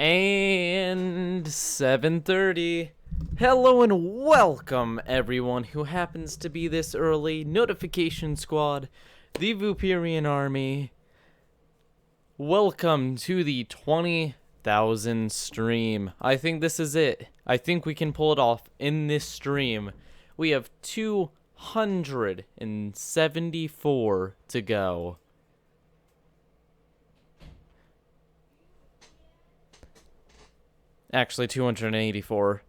And 7:30. Hello and welcome everyone who happens to be this early. Notification Squad, the Vupirian Army. Welcome to the 20,000 stream. I think this is it. I think we can pull it off in this stream. We have 274 to go. Actually, 284.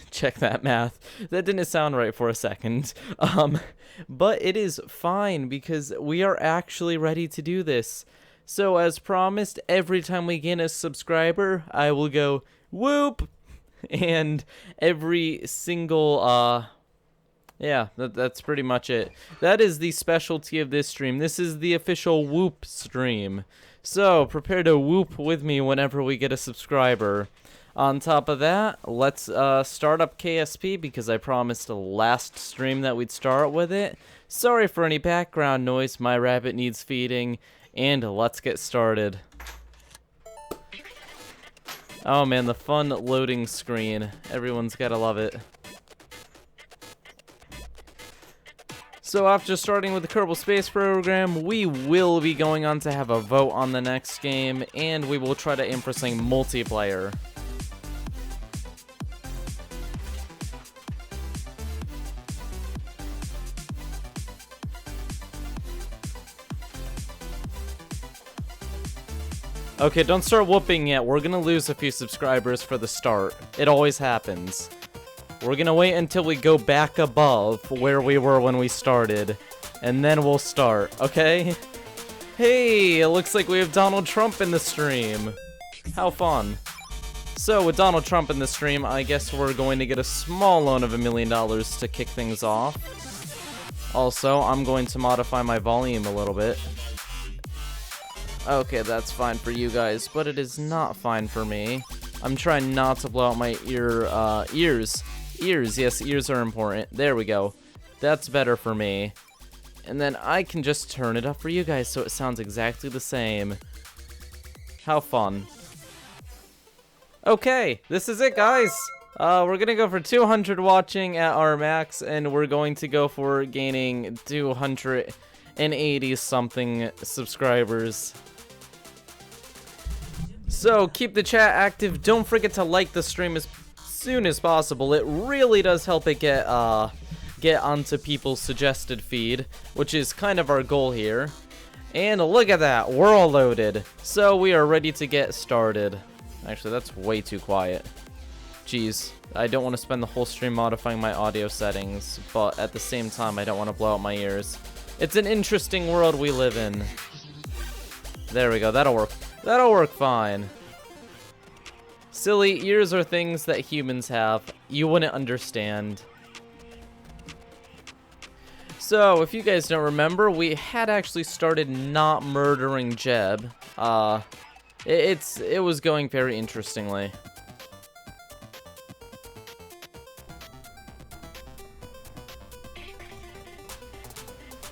Check that math. That didn't sound right for a second. But it is fine because we are actually ready to do this. So as promised, every time we gain a subscriber, I will go whoop. And every single, yeah, that's pretty much it. That is the specialty of this stream. This is the official whoop stream. So prepare to whoop with me whenever we get a subscriber. On top of that, let's start up KSP because I promised last stream that we'd start with it. Sorry for any background noise, my rabbit needs feeding, and let's get started. Oh man, the fun loading screen. Everyone's gotta love it. So after starting with the Kerbal Space Program, we will be going on to have a vote on the next game, and we will try to aim for something multiplayer. Okay, don't start whooping yet. We're gonna lose a few subscribers for the start. It always happens. We're gonna wait until we go back above where we were when we started, and then we'll start, okay? Hey, it looks like we have Donald Trump in the stream. How fun. So, with Donald Trump in the stream, I guess we're going to get a small loan of $1 million to kick things off. Also, I'm going to modify my volume a little bit. Okay, that's fine for you guys, but it is not fine for me. I'm trying not to blow out my ears. Ears, yes, ears are important. There we go. That's better for me. And then I can just turn it up for you guys so it sounds exactly the same. How fun. Okay, this is it, guys. We're gonna go for 200 watching at our max, and we're going to go for gaining 280 something subscribers. So keep the chat active. Don't forget to like the stream as soon as possible. It really does help it get onto people's suggested feed, which is kind of our goal here. And look at that, we're all loaded. So we are ready to get started. Actually, that's way too quiet. Jeez, I don't want to spend the whole stream modifying my audio settings, but at the same time, I don't want to blow out my ears. It's an interesting world we live in. There we go, that'll work. That'll work fine. Silly, ears are things that humans have. You wouldn't understand. So, if you guys don't remember, we had actually started not murdering Jeb. It was going very interestingly.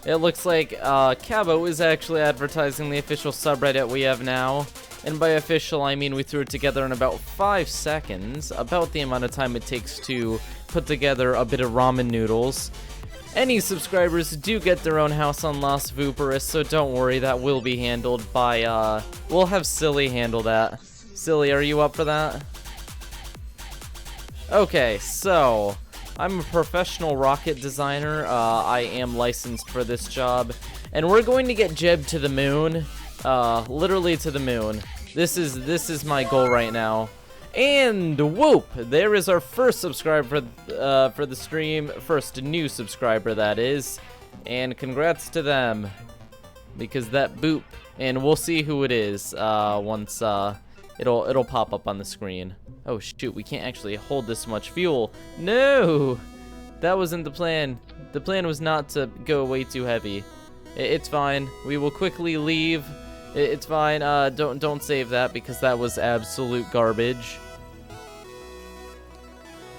It looks like Cabo is actually advertising the official subreddit we have now. And by official, I mean we threw it together in about 5 seconds. About the amount of time it takes to put together a bit of ramen noodles. Any subscribers do get their own house on Las Vuperis, so don't worry, that will be handled by, we'll have Silly handle that. Silly, are you up for that? Okay, so I'm a professional rocket designer. I am licensed for this job, and we're going to get Jeb to the moon. Literally to the moon. This is my goal right now. And whoop! There is our first subscriber for the stream. First new subscriber, that is. And congrats to them, because that boop. And we'll see who it is once it'll pop up on the screen. Oh shoot, we can't actually hold this much fuel. No! That wasn't the plan. The plan was not to go way too heavy. It's fine. We will quickly leave. It's fine. Don't save that because that was absolute garbage.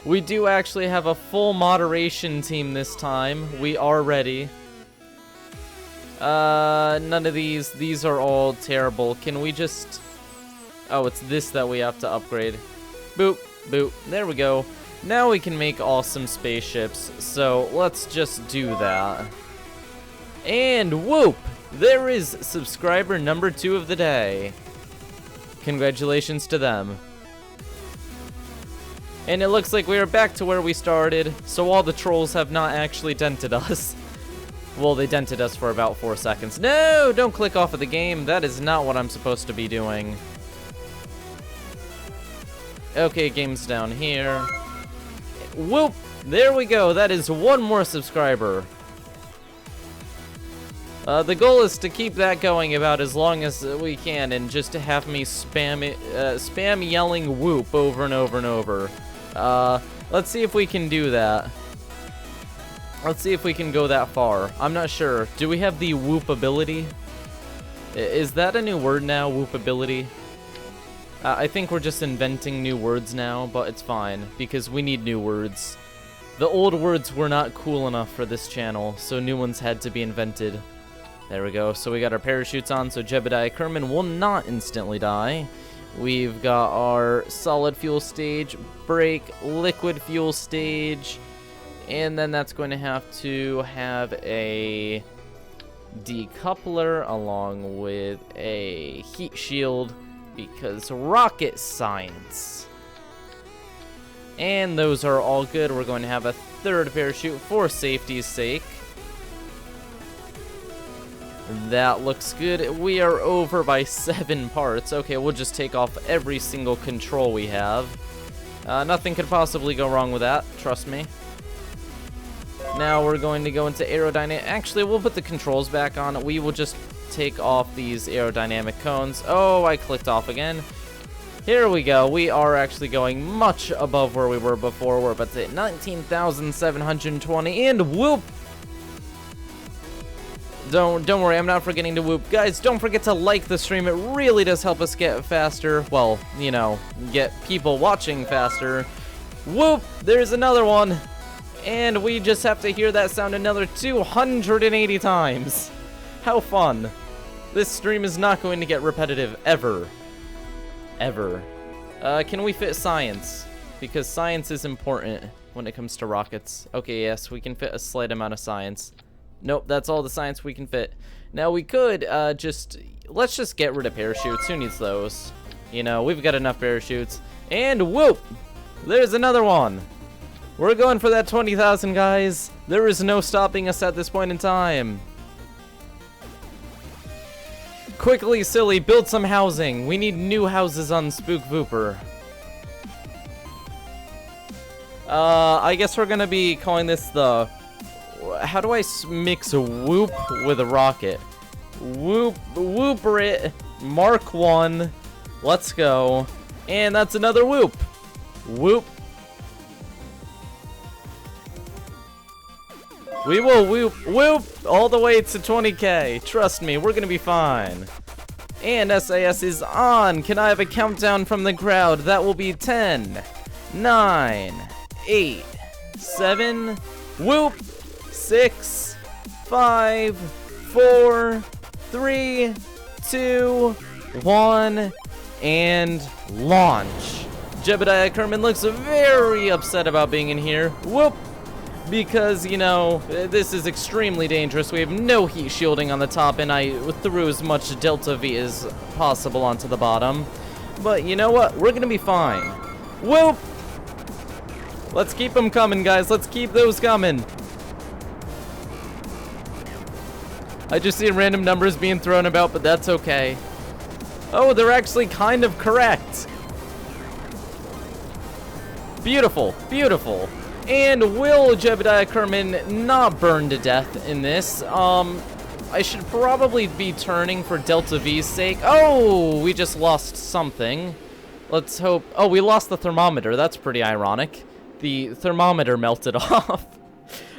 We do actually have a full moderation team this time. We are ready. None of these are all terrible. Can we just Oh, it's this that we have to upgrade. Boop, boop. There we go. Now we can make awesome spaceships. So let's just do that. And whoop! There is subscriber number 2 of the day. Congratulations to them. And it looks like we are back to where we started, so all the trolls have not actually dented us. Well, they dented us for about 4 seconds. No, don't click off of the game. That is not what I'm supposed to be doing. Okay, game's down here. Whoop! There we go. That is 1 more subscriber. The goal is to keep that going about as long as we can, and just to have me spam yelling whoop over and over and over. Let's see if we can do that. Let's see if we can go that far. I'm not sure. Do we have the whoop ability? Is that a new word now, whoop ability? I think we're just inventing new words now, but it's fine, because we need new words. The old words were not cool enough for this channel, so new ones had to be invented. There we go. So we got our parachutes on, so Jebediah Kerman will not instantly die. We've got our solid fuel stage, brake, liquid fuel stage, and then that's going to have a decoupler along with a heat shield, because rocket science. And those are all good. We're going to have a 3rd parachute for safety's sake. That looks good. We are over by 7 parts. Okay, we'll just take off every single control we have. Nothing could possibly go wrong with that, trust me. Now we're going to go into aerodynamic. Actually, we'll put the controls back on. We will just take off these aerodynamic cones. Oh, I clicked off again. Here we go. We are actually going much above where we were before. We're about to hit 19,720, and whoop! Don't worry, I'm not forgetting to whoop. Guys, don't forget to like the stream. It really does help us get faster. Well, you know, get people watching faster. Whoop! There's another one. And we just have to hear that sound another 280 times. How fun. This stream is not going to get repetitive, ever. Ever. Can we fit science? Because science is important when it comes to rockets. Okay, yes, we can fit a slight amount of science. Nope, that's all the science we can fit. Now we could let's just get rid of parachutes. Who needs those? You know, we've got enough parachutes. And whoop! There's another one. We're going for that 20,000, guys. There is no stopping us at this point in time. Quickly, silly, build some housing. We need new houses on Spook Vooper. I guess we're gonna be calling this the... How do I mix a whoop with a rocket? Whooper it. Mark 1. Let's go. And that's another whoop. Whoop. We will whoop all the way to 20K. Trust me, we're gonna be fine. And SAS is on. Can I have a countdown from the crowd? That will be 10, 9, 8, 7, whoop, 6, 5, 4, 3, 2, 1, and launch. Jebediah Kerman looks very upset about being in here. Whoop! Because, you know, this is extremely dangerous. We have no heat shielding on the top, and I threw as much Delta V as possible onto the bottom. But you know what? We're gonna be fine. Whoop! Let's keep them coming, guys. Let's keep those coming. I just see random numbers being thrown about, but that's okay. Oh, they're actually kind of correct. Beautiful, beautiful. And will Jebediah Kerman not burn to death in this? I should probably be turning for Delta V's sake. Oh, we just lost something. Let's hope. Oh, we lost the thermometer. That's pretty ironic. The thermometer melted off.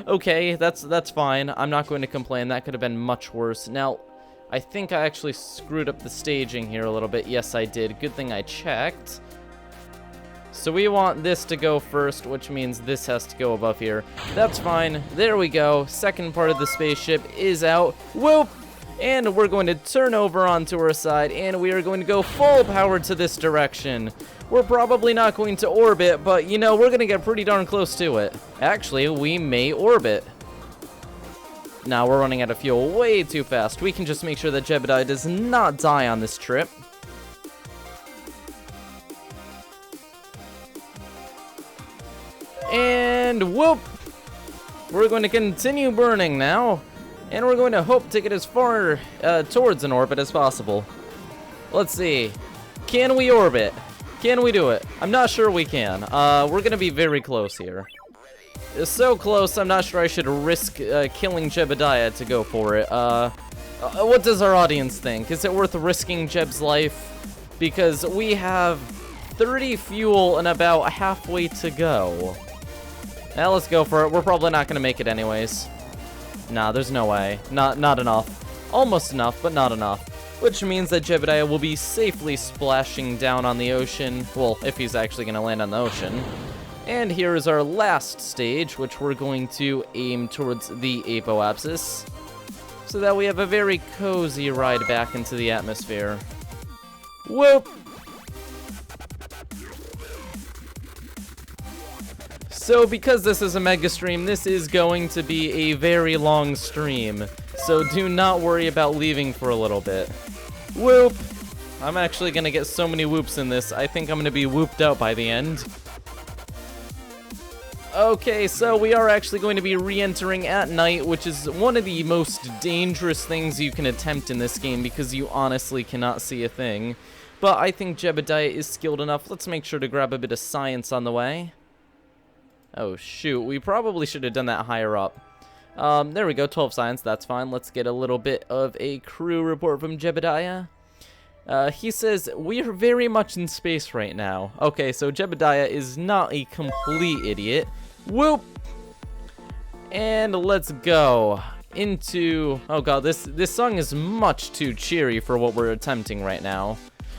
Okay, that's fine. I'm not going to complain. That could have been much worse. Now, I think I actually screwed up the staging here a little bit. Yes, I did. Good thing I checked. So we want this to go first, which means this has to go above here. That's fine. There we go. Second part of the spaceship is out. Whoop! And we're going to turn over onto our side, and we are going to go full power to this direction. We're probably not going to orbit, but you know, we're going to get pretty darn close to it. Actually, we may orbit. Now we're running out of fuel way too fast. We can just make sure that Jebediah does not die on this trip. And whoop! We're going to continue burning now. And we're going to hope to get as far towards an orbit as possible. Let's see. Can we orbit? Can we do it? I'm not sure we can. We're going to be very close here. It's so close, I'm not sure I should risk killing Jebediah to go for it. What does our audience think? Is it worth risking Jeb's life? Because we have 30 fuel and about halfway to go. Now let's go for it. We're probably not going to make it anyways. Nah, there's no way. Not enough. Almost enough, but not enough. Which means that Jebediah will be safely splashing down on the ocean. Well, if he's actually going to land on the ocean. And here is our last stage, which we're going to aim towards the apoapsis, so that we have a very cozy ride back into the atmosphere. Whoop! So because this is a mega stream, this is going to be a very long stream. So do not worry about leaving for a little bit. Whoop! I'm actually going to get so many whoops in this, I think I'm going to be whooped out by the end. Okay, so we are actually going to be re-entering at night, which is one of the most dangerous things you can attempt in this game because you honestly cannot see a thing. But I think Jebediah is skilled enough. Let's make sure to grab a bit of science on the way. Oh, shoot. We probably should have done that higher up. There we go. 12 science. That's fine. Let's get a little bit of a crew report from Jebediah. He says, we are very much in space right now. Okay, so Jebediah is not a complete idiot. Whoop! And let's go into... Oh god, this song is much too cheery for what we're attempting right now.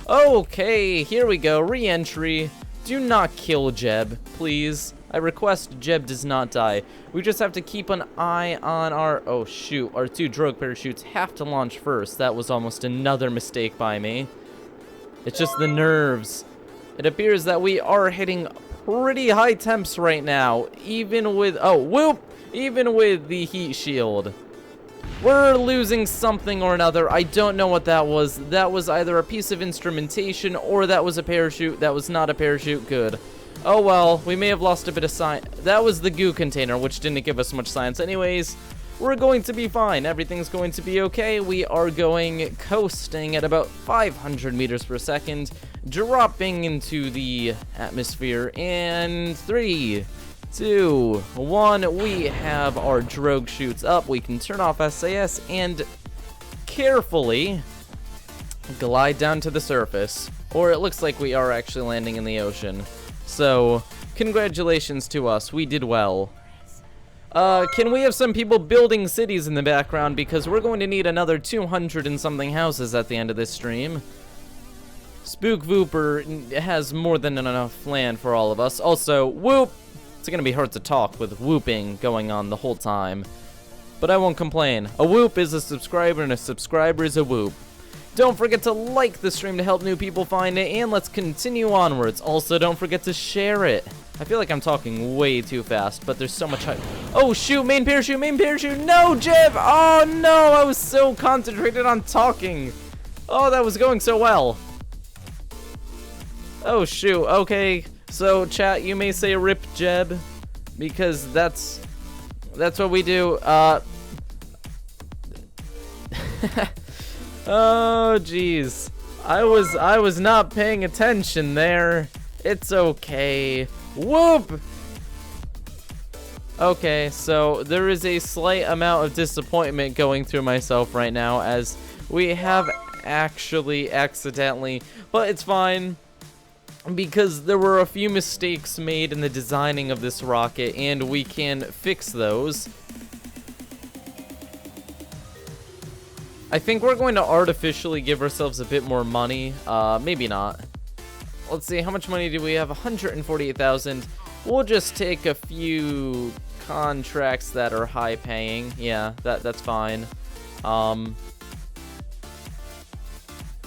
Okay, here we go. Re-entry. Do not kill Jeb, please. I request Jeb does not die. We just have to keep an eye on our... Oh, shoot. Our 2 drogue parachutes have to launch first. That was almost another mistake by me. It's just the nerves. It appears that we are hitting pretty high temps right now. Even with... Oh, whoop! Even with the heat shield. We're losing something or another. I don't know what that was. That was either a piece of instrumentation or that was a parachute. That was not a parachute. Good. Oh well, we may have lost a bit of science. That was the goo container, which didn't give us much science. Anyways, we're going to be fine. Everything's going to be okay. We are going coasting at about 500 meters per second, dropping into the atmosphere. And 3, 2, 1. We have our drogue chutes up. We can turn off SAS and carefully glide down to the surface. Or it looks like we are actually landing in the ocean. So, congratulations to us. We did well. Can we have some people building cities in the background? Because we're going to need another 200 and something houses at the end of this stream. Spook Vooper has more than enough land for all of us. Also, whoop! It's going to be hard to talk with whooping going on the whole time. But I won't complain. A whoop is a subscriber and a subscriber is a whoop. Don't forget to like the stream to help new people find it, and let's continue onwards. Also, don't forget to share it. I feel like I'm talking way too fast, but there's so much hype. Oh, shoot, main parachute, main parachute. No, Jeb! Oh, no, I was so concentrated on talking. Oh, that was going so well. Oh, shoot, okay. So, chat, you may say rip Jeb, because that's what we do. Oh, jeez. I was not paying attention there. It's okay. Whoop! Okay, so there is a slight amount of disappointment going through myself right now as we have actually accidentally, but it's fine because there were a few mistakes made in the designing of this rocket and we can fix those. I think we're going to artificially give ourselves a bit more money. Maybe not. Let's see, how much money do we have? 148,000. We'll just take a few contracts that are high paying. Yeah, that's fine.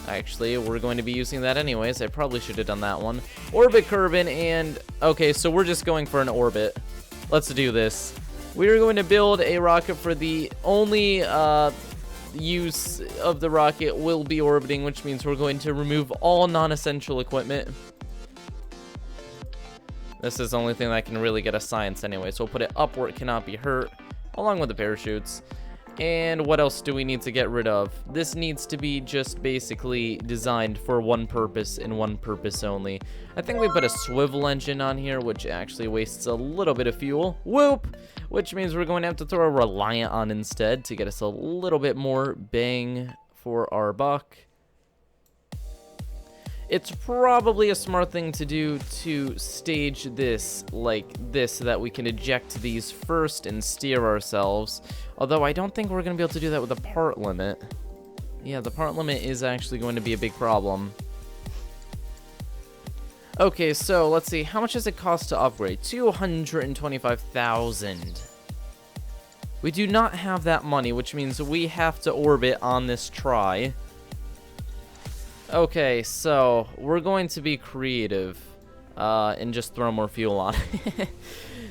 Actually, we're going to be using that anyways. I probably should have done that one. Orbit Kerbin and... Okay, so we're just going for an orbit. Let's do this. We're going to build a rocket for the only use of the rocket will be orbiting, which means we're going to remove all non-essential equipment. This is the only thing that can really get us science anyway, so we'll put it up where it cannot be hurt, along with the parachutes. And what else do we need to get rid of? This needs to be just basically designed for one purpose and one purpose only. I think we put a swivel engine on here, which actually wastes a little bit of fuel. Whoop! Which means we're going to have to throw a Reliant on instead to get us a little bit more bang for our buck. It's probably a smart thing to do to stage this like this so that we can eject these first and steer ourselves. Although I don't think we're going to be able to do that with a part limit. Yeah, the part limit is actually going to be a big problem. Okay, so let's see. How much does it cost to upgrade? 225,000. We do not have that money, which means we have to orbit on this try. Okay, so we're going to be creative and just throw more fuel on it.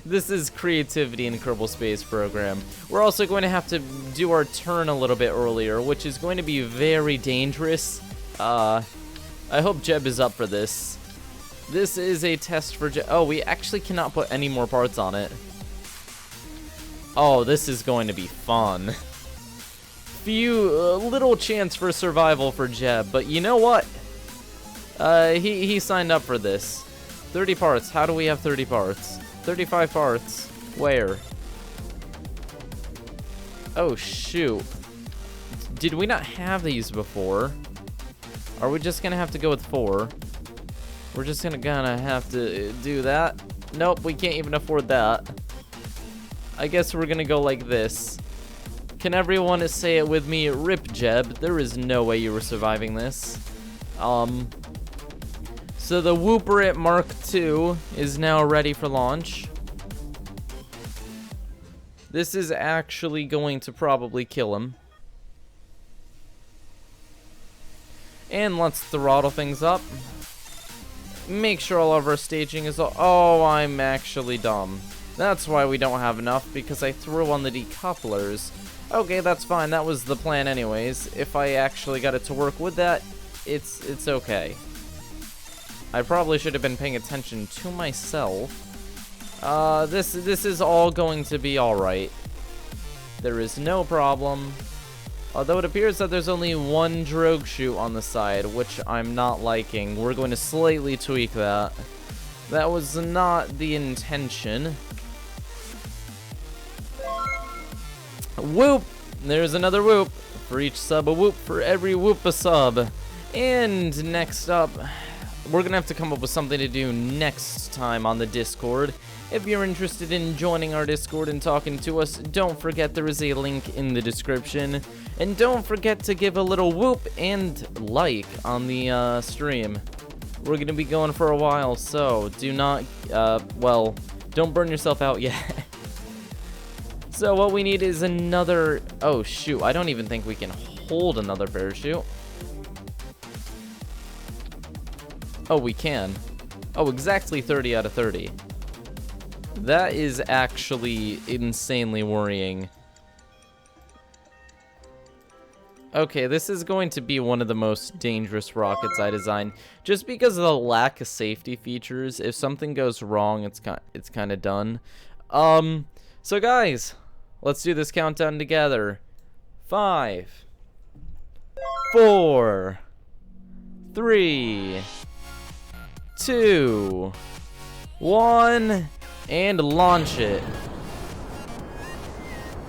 This is creativity in Kerbal Space Program. We're also going to have to do our turn a little bit earlier, which is going to be very dangerous. I hope Jeb is up for this. This is a test for Jeb. Oh, we actually cannot put any more parts on it. Oh, this is going to be fun. Little chance for survival for Jeb, but you know what? He signed up for this. 30 parts. How do we have 30 parts? 35 parts. Where? Oh, shoot. Did we not have these before? Are we just gonna have to go with 4? We're just gonna have to do that. Nope, we can't even afford that. I guess we're gonna go like this. Can everyone say it with me? Rip Jeb. There is no way you were surviving this. So the Whooperit Mark II is now ready for launch. This is actually going to probably kill him. And let's throttle things up. Make sure all of our staging is all... Oh, I'm actually dumb. That's why we don't have enough, because I threw on the decouplers. Okay, that's fine. That was the plan anyways. If I actually got it to work with that, it's okay. I probably should have been paying attention to myself. This is all going to be alright. There is no problem. Although it appears that there's only one drogue chute on the side, which I'm not liking. We're going to slightly tweak that. That was not the intention. Whoop! There's another whoop. For each sub, a whoop. For every whoop, a sub. And next up, we're gonna have to come up with something to do next time on the Discord. If you're interested in joining our Discord and talking to us, don't forget there is a link in the description. And don't forget to give a little whoop and like on the stream. We're gonna be going for a while, so do not, well, don't burn yourself out yet. So what we need is another... Oh, shoot. I don't even think we can hold another parachute. Oh, we can. Oh, exactly 30 out of 30. That is actually insanely worrying. Okay, this is going to be one of the most dangerous rockets I designed. Just because of the lack of safety features. If something goes wrong, it's kind of done. So guys... Let's do this countdown together. 5, 4, 3, 2, 1, and launch it.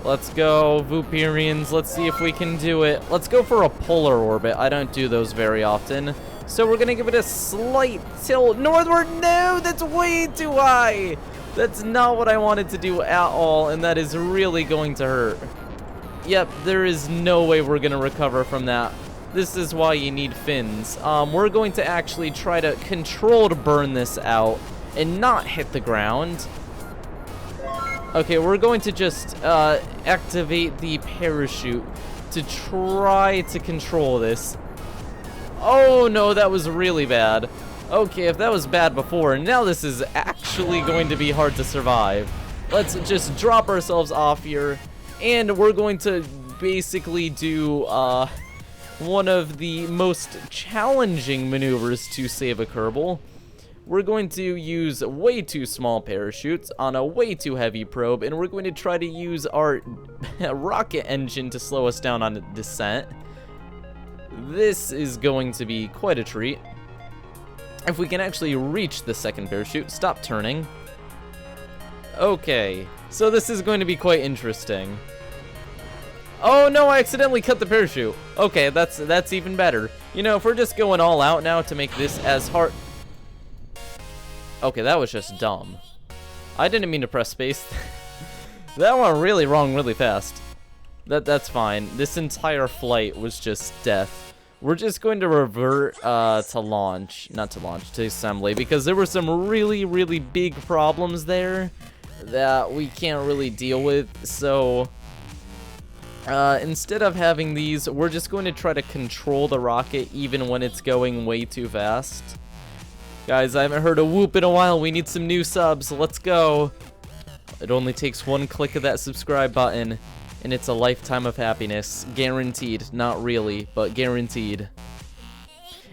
Let's go, Vooperians. Let's see if we can do it. Let's go for a polar orbit. I don't do those very often. So we're gonna give it a slight tilt northward. No, that's way too high. That's not what I wanted to do at all, and that is really going to hurt. Yep, there is no way we're gonna recover from that. This is why you need fins. We're going to actually try to controlled burn this out and not hit the ground. Okay, we're going to just activate the parachute to try to control this. Oh no, that was really bad. Okay, if that was bad before, now this is actually going to be hard to survive. Let's just drop ourselves off here, and we're going to basically do one of the most challenging maneuvers to save a Kerbal. We're going to use way too small parachutes on a way too heavy probe, and we're going to try to use our rocket engine to slow us down on descent. This is going to be quite a treat. If we can actually reach the second parachute, stop turning. Okay, so this is going to be quite interesting. Oh no, I accidentally cut the parachute. Okay, that's even better. You know, if we're just going all out now to make this as hard... Okay, that was just dumb. I didn't mean to press space. That went really wrong really fast. That's fine. This entire flight was just death. We're just going to revert to launch. Not to launch, to assembly, because there were some really, really big problems there that we can't really deal with. So instead of having these, we're just going to try to control the rocket even when it's going way too fast. Guys, I haven't heard a whoop in a while. We need some new subs. Let's go. It only takes one click of that subscribe button, and it's a lifetime of happiness. Guaranteed. Not really, but guaranteed.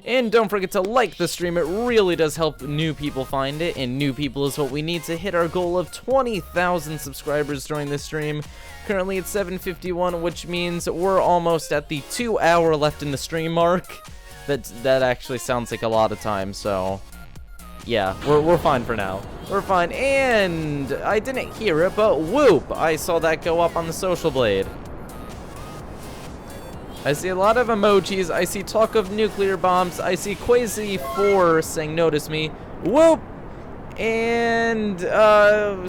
And don't forget to like the stream. It really does help new people find it, and new people is what we need to hit our goal of 20,000 subscribers during this stream. Currently it's 7:51, which means we're almost at the 2-hour left in the stream mark. That actually sounds like a lot of time, so... yeah, we're fine for now. We're fine, and I didn't hear it, but whoop! I saw that go up on the social blade. I see a lot of emojis. I see talk of nuclear bombs. I see Quasi4 saying notice me. Whoop! And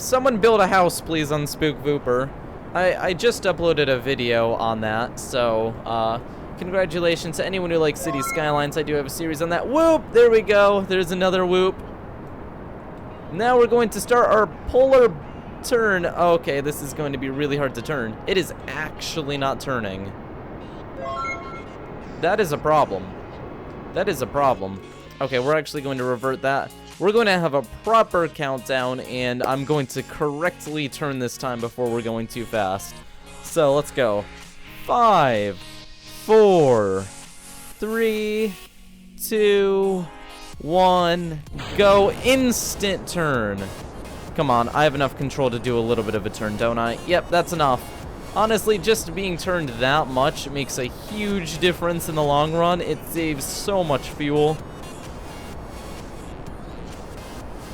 someone build a house, please, on Spook Vooper. I just uploaded a video on that, so congratulations to anyone who likes City Skylines. I do have a series on that. Whoop! There we go. There's another whoop. Now we're going to start our polar turn. Okay, this is going to be really hard to turn. It is actually not turning. That is a problem. That is a problem. Okay, we're actually going to revert that. We're going to have a proper countdown, and I'm going to correctly turn this time before we're going too fast. So, let's go. 5, 4, 3, 2, 1, go. Instant turn. Come on, I have enough control to do a little bit of a turn, don't I? Yep, that's enough. Honestly, just being turned that much makes a huge difference in the long run. It saves so much fuel.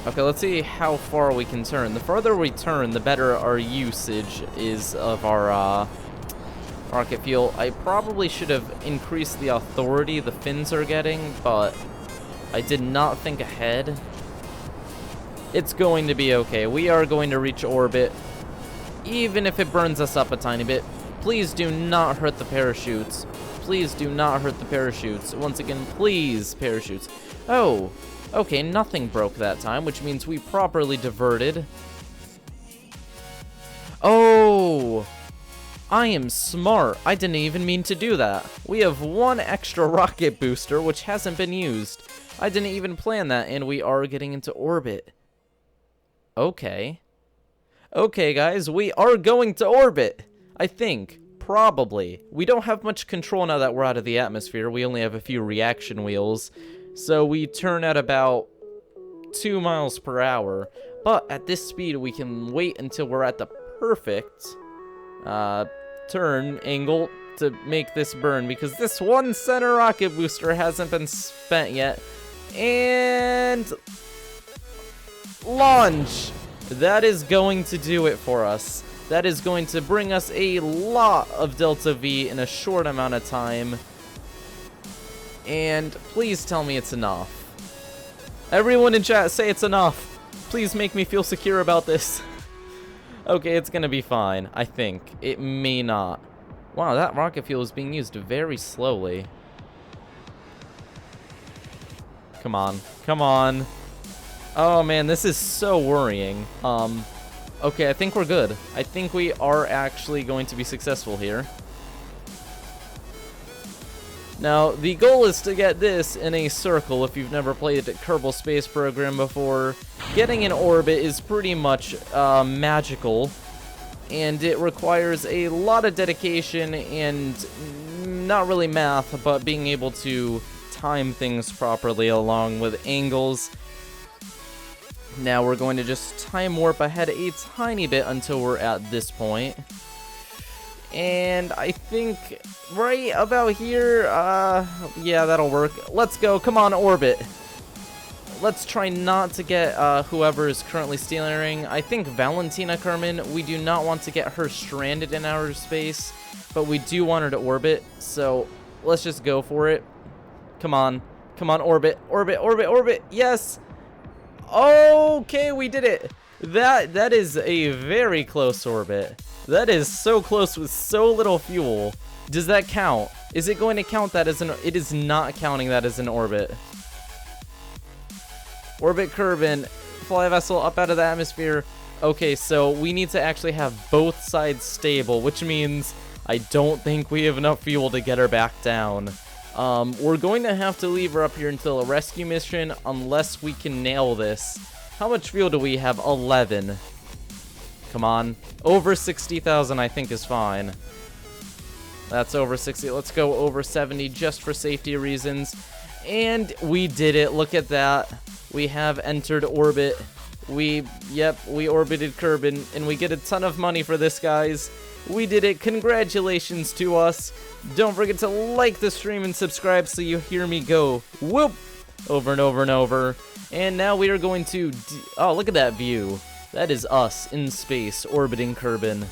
Okay, let's see how far we can turn. The farther we turn, the better our usage is of our rocket fuel. I probably should have increased the authority the fins are getting, but I did not think ahead. It's going to be okay. We are going to reach orbit, even if it burns us up a tiny bit. Please do not hurt the parachutes. Please do not hurt the parachutes. Once again, please, parachutes. Oh, okay, nothing broke that time, which means we properly diverted. Oh, I am smart. I didn't even mean to do that. We have one extra rocket booster, which hasn't been used. I didn't even plan that, and we are getting into orbit. Okay. Okay, guys, we are going to orbit. I think. Probably. We don't have much control now that we're out of the atmosphere. We only have a few reaction wheels. So we turn at about 2 miles per hour. But at this speed, we can wait until we're at the perfect turn angle to make this burn, because this one center rocket booster hasn't been spent yet. And launch. That is going to do it for us. That is going to bring us a lot of Delta V in a short amount of time. And please tell me it's enough. Everyone in chat, say it's enough. Please make me feel secure about this. Okay, it's gonna be fine, I think. It may not. Wow, that rocket fuel is being used very slowly. Come on, come on. Oh man, this is so worrying. Okay, I think we're good. I think we are actually going to be successful here. Now, the goal is to get this in a circle. If you've never played Kerbal Space Program before, getting in orbit is pretty much magical, and it requires a lot of dedication and not really math, but being able to time things properly along with angles. Now we're going to just time warp ahead a tiny bit until we're at this point. And I think right about here, yeah, that'll work. Let's go, come on, orbit. Let's try not to get whoever is currently steering. I think Valentina Kerman, we do not want to get her stranded in outer space, but we do want her to orbit, so let's just go for it. Come on, orbit, orbit, orbit, orbit, yes! Okay, we did it! That is a very close orbit. That is so close with so little fuel. Does that count? Is it going to count that as an... It is not counting that as an orbit. Orbit Kerbin, fly vessel up out of the atmosphere. Okay, so we need to actually have both sides stable, which means I don't think we have enough fuel to get her back down. We're going to have to leave her up here until a rescue mission, unless we can nail this. How much fuel do we have? 11. Come on. Over 60,000 I think is fine. That's over 60. Let's go over 70 just for safety reasons. And we did it. Look at that. We have entered orbit. We orbited Kerbin, and we get a ton of money for this, guys. We did it. Congratulations to us. Don't forget to like the stream and subscribe so you hear me go whoop over and over and over. And now we are going to... Oh, look at that view. That is us in space orbiting Kerbin.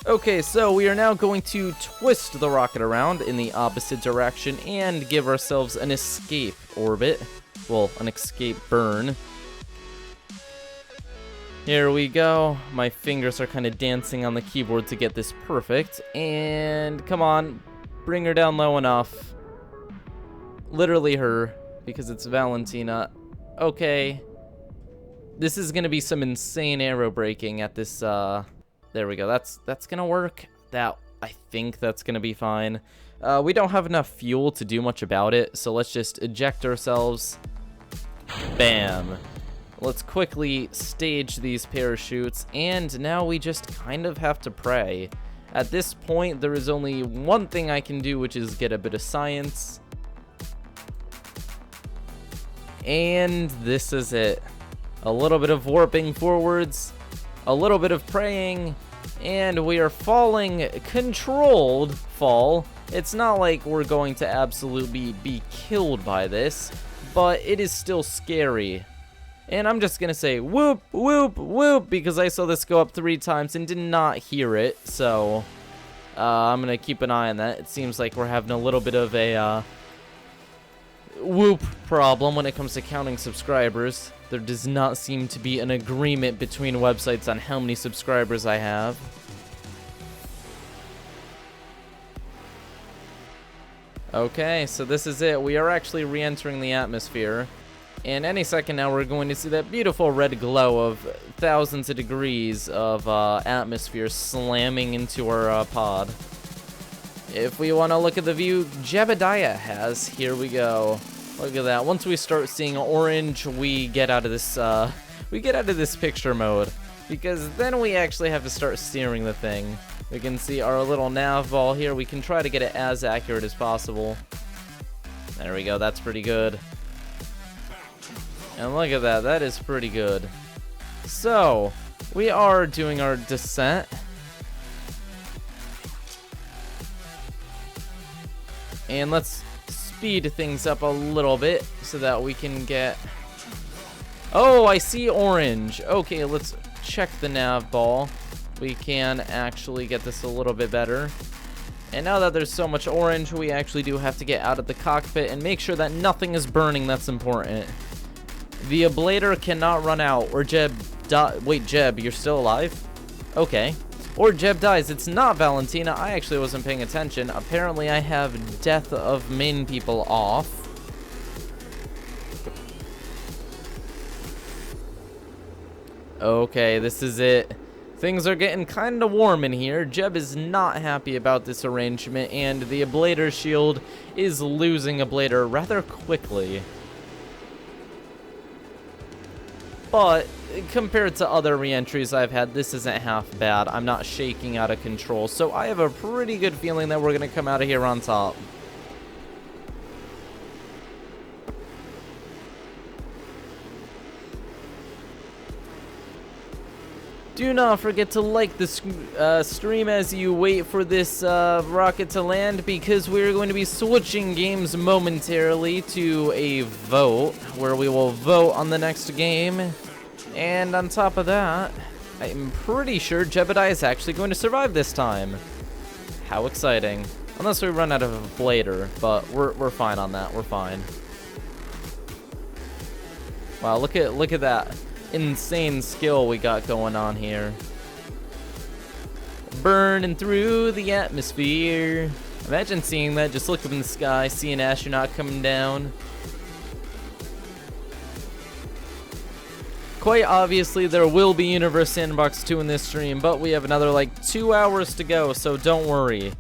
Okay, so we are now going to twist the rocket around in the opposite direction and give ourselves an escape orbit. Well, an escape burn. Here we go. My fingers are kind of dancing on the keyboard to get this perfect. And come on, bring her down low enough. Literally her, because it's Valentina. Okay. This is going to be some insane aero braking at this, there we go. That's going to work. I think that's going to be fine. We don't have enough fuel to do much about it, so let's just eject ourselves. Bam. Let's quickly stage these parachutes, and now we just kind of have to pray. At this point, there is only one thing I can do, which is get a bit of science. And this is it. A little bit of warping forwards, a little bit of praying, and we are falling, controlled fall. It's not like we're going to absolutely be killed by this, but it is still scary. And I'm just gonna say whoop, whoop, whoop, because I saw this go up 3 times and did not hear it, so I'm gonna keep an eye on that. It seems like we're having a little bit of a whoop problem when it comes to counting subscribers. There does not seem to be an agreement between websites on how many subscribers I have. Okay, so this is it. We are actually re-entering the atmosphere. And any second now, we're going to see that beautiful red glow of thousands of degrees of atmosphere slamming into our pod. If we want to look at the view Jebediah has, here we go. Look at that. Once we start seeing orange, we get out of this picture mode, because then we actually have to start steering the thing. We can see our little nav ball here. We can try to get it as accurate as possible. There we go. That's pretty good. And look at that. That is pretty good. So, we are doing our descent. And let's speed things up a little bit so that we can get... Oh, I see orange. Okay, let's check the nav ball. We can actually get this a little bit better. And now that there's so much orange, we actually do have to get out of the cockpit and make sure that nothing is burning. That's important. The ablator cannot run out, or Jeb wait, Jeb, you're still alive? Okay. Or Jeb dies. It's not Valentina. I actually wasn't paying attention. Apparently, I have Death of Main People off. Okay, this is it. Things are getting kind of warm in here. Jeb is not happy about this arrangement, and the ablator shield is losing ablator rather quickly. But compared to other re-entries I've had, this isn't half bad. I'm not shaking out of control, so I have a pretty good feeling that we're going to come out of here on top. Do not forget to like the stream as you wait for this rocket to land, because we're going to be switching games momentarily to a vote, where we will vote on the next game. And on top of that, I'm pretty sure Jebediah is actually going to survive this time. How exciting. Unless we run out of a blader, but we're fine on that. We're fine. Wow, look at that insane skill we got going on here. Burning through the atmosphere. Imagine seeing that. Just look up in the sky, see an astronaut coming down. Quite obviously, there will be Universe Sandbox 2 in this stream, but we have another like 2 hours to go, so don't worry.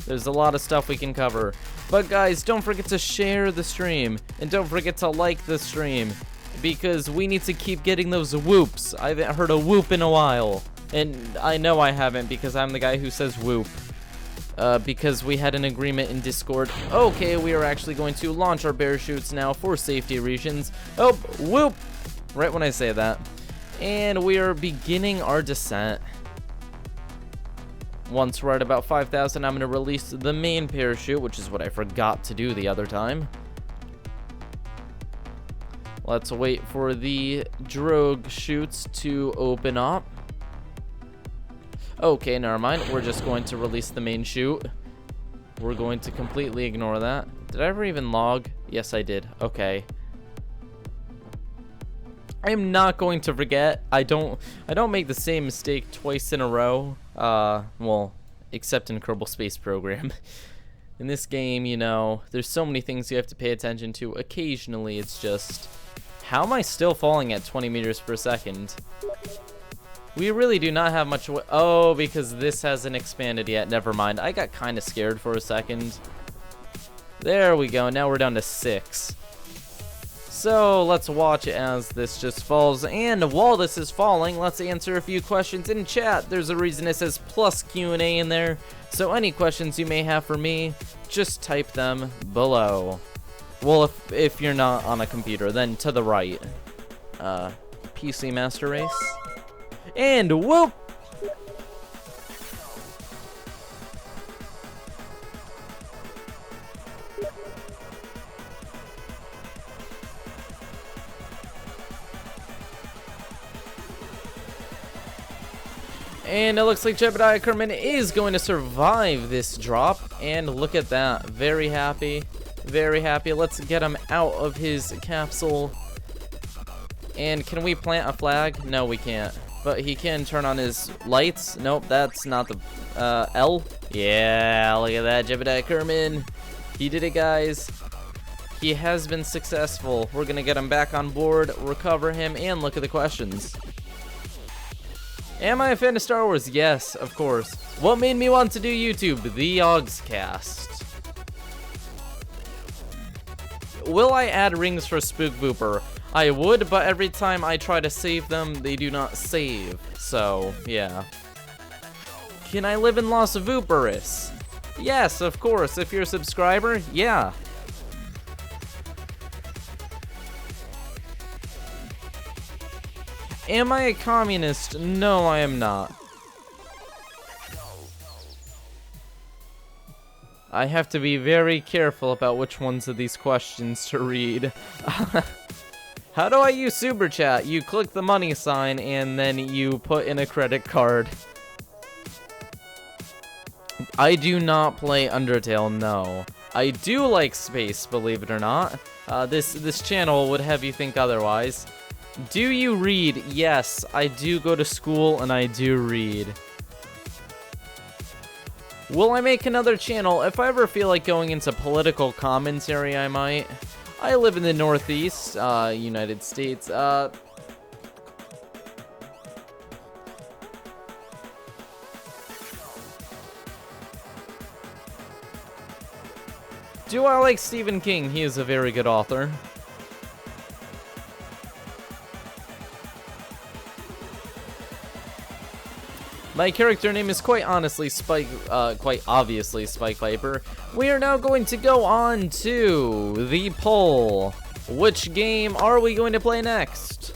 There's a lot of stuff we can cover. But guys, don't forget to share the stream, and don't forget to like the stream, because we need to keep getting those whoops. I haven't heard a whoop in a while, and I know I haven't, because I'm the guy who says whoop. Because we had an agreement in Discord. Okay, we are actually going to launch our parachutes now for safety reasons. Oh, whoop! Right when I say that. And we are beginning our descent. Once we're at about 5,000, I'm going to release the main parachute, which is what I forgot to do the other time. Let's wait for the drogue chutes to open up. Okay, never mind. We're just going to release the main chute. We're going to completely ignore that. Did I ever even log? Yes, I did. Okay. I am not going to forget. I don't make the same mistake twice in a row. Well, except in Kerbal Space Program. In this game, you know, there's so many things you have to pay attention to. Occasionally, it's just, how am I still falling at 20 meters per second? We really do not have much. Oh, because this hasn't expanded yet. Never mind. I got kind of scared for a second. There we go. Now we're down to 6. So let's watch as this just falls, and while this is falling, let's answer a few questions in chat. There's a reason it says plus Q&A in there, so any questions you may have for me, just type them below. Well, if you're not on a computer, then to the right. PC Master Race. And whoop! And it looks like Jebediah Kerman is going to survive this drop. And look at that. Very happy. Very happy. Let's get him out of his capsule. And can we plant a flag? No, we can't. But he can turn on his lights. Nope, that's not the L. Yeah, look at that. Jebediah Kerman. He did it, guys. He has been successful. We're going to get him back on board, recover him, and look at the questions. Am I a fan of Star Wars? Yes, of course. What made me want to do YouTube? The Ogscast. Will I add rings for Spook Booper? I would, but every time I try to save them, they do not save. So, yeah. Can I live in Las Vuperis? Yes, of course. If you're a subscriber, yeah. Am I a communist? No, I am not. I have to be very careful about which ones of these questions to read. How do I use Super Chat? You click the money sign and then you put in a credit card. I do not play Undertale, no. I do like space, believe it or not. This channel would have you think otherwise. Do you read? Yes, I do go to school and I do read. Will I make another channel? If I ever feel like going into political commentary, I might. I live in the Northeast, United States. Do I like Stephen King? He is a very good author. My character name is quite obviously Spike Piper. We are now going to go on to the poll. Which game are we going to play next?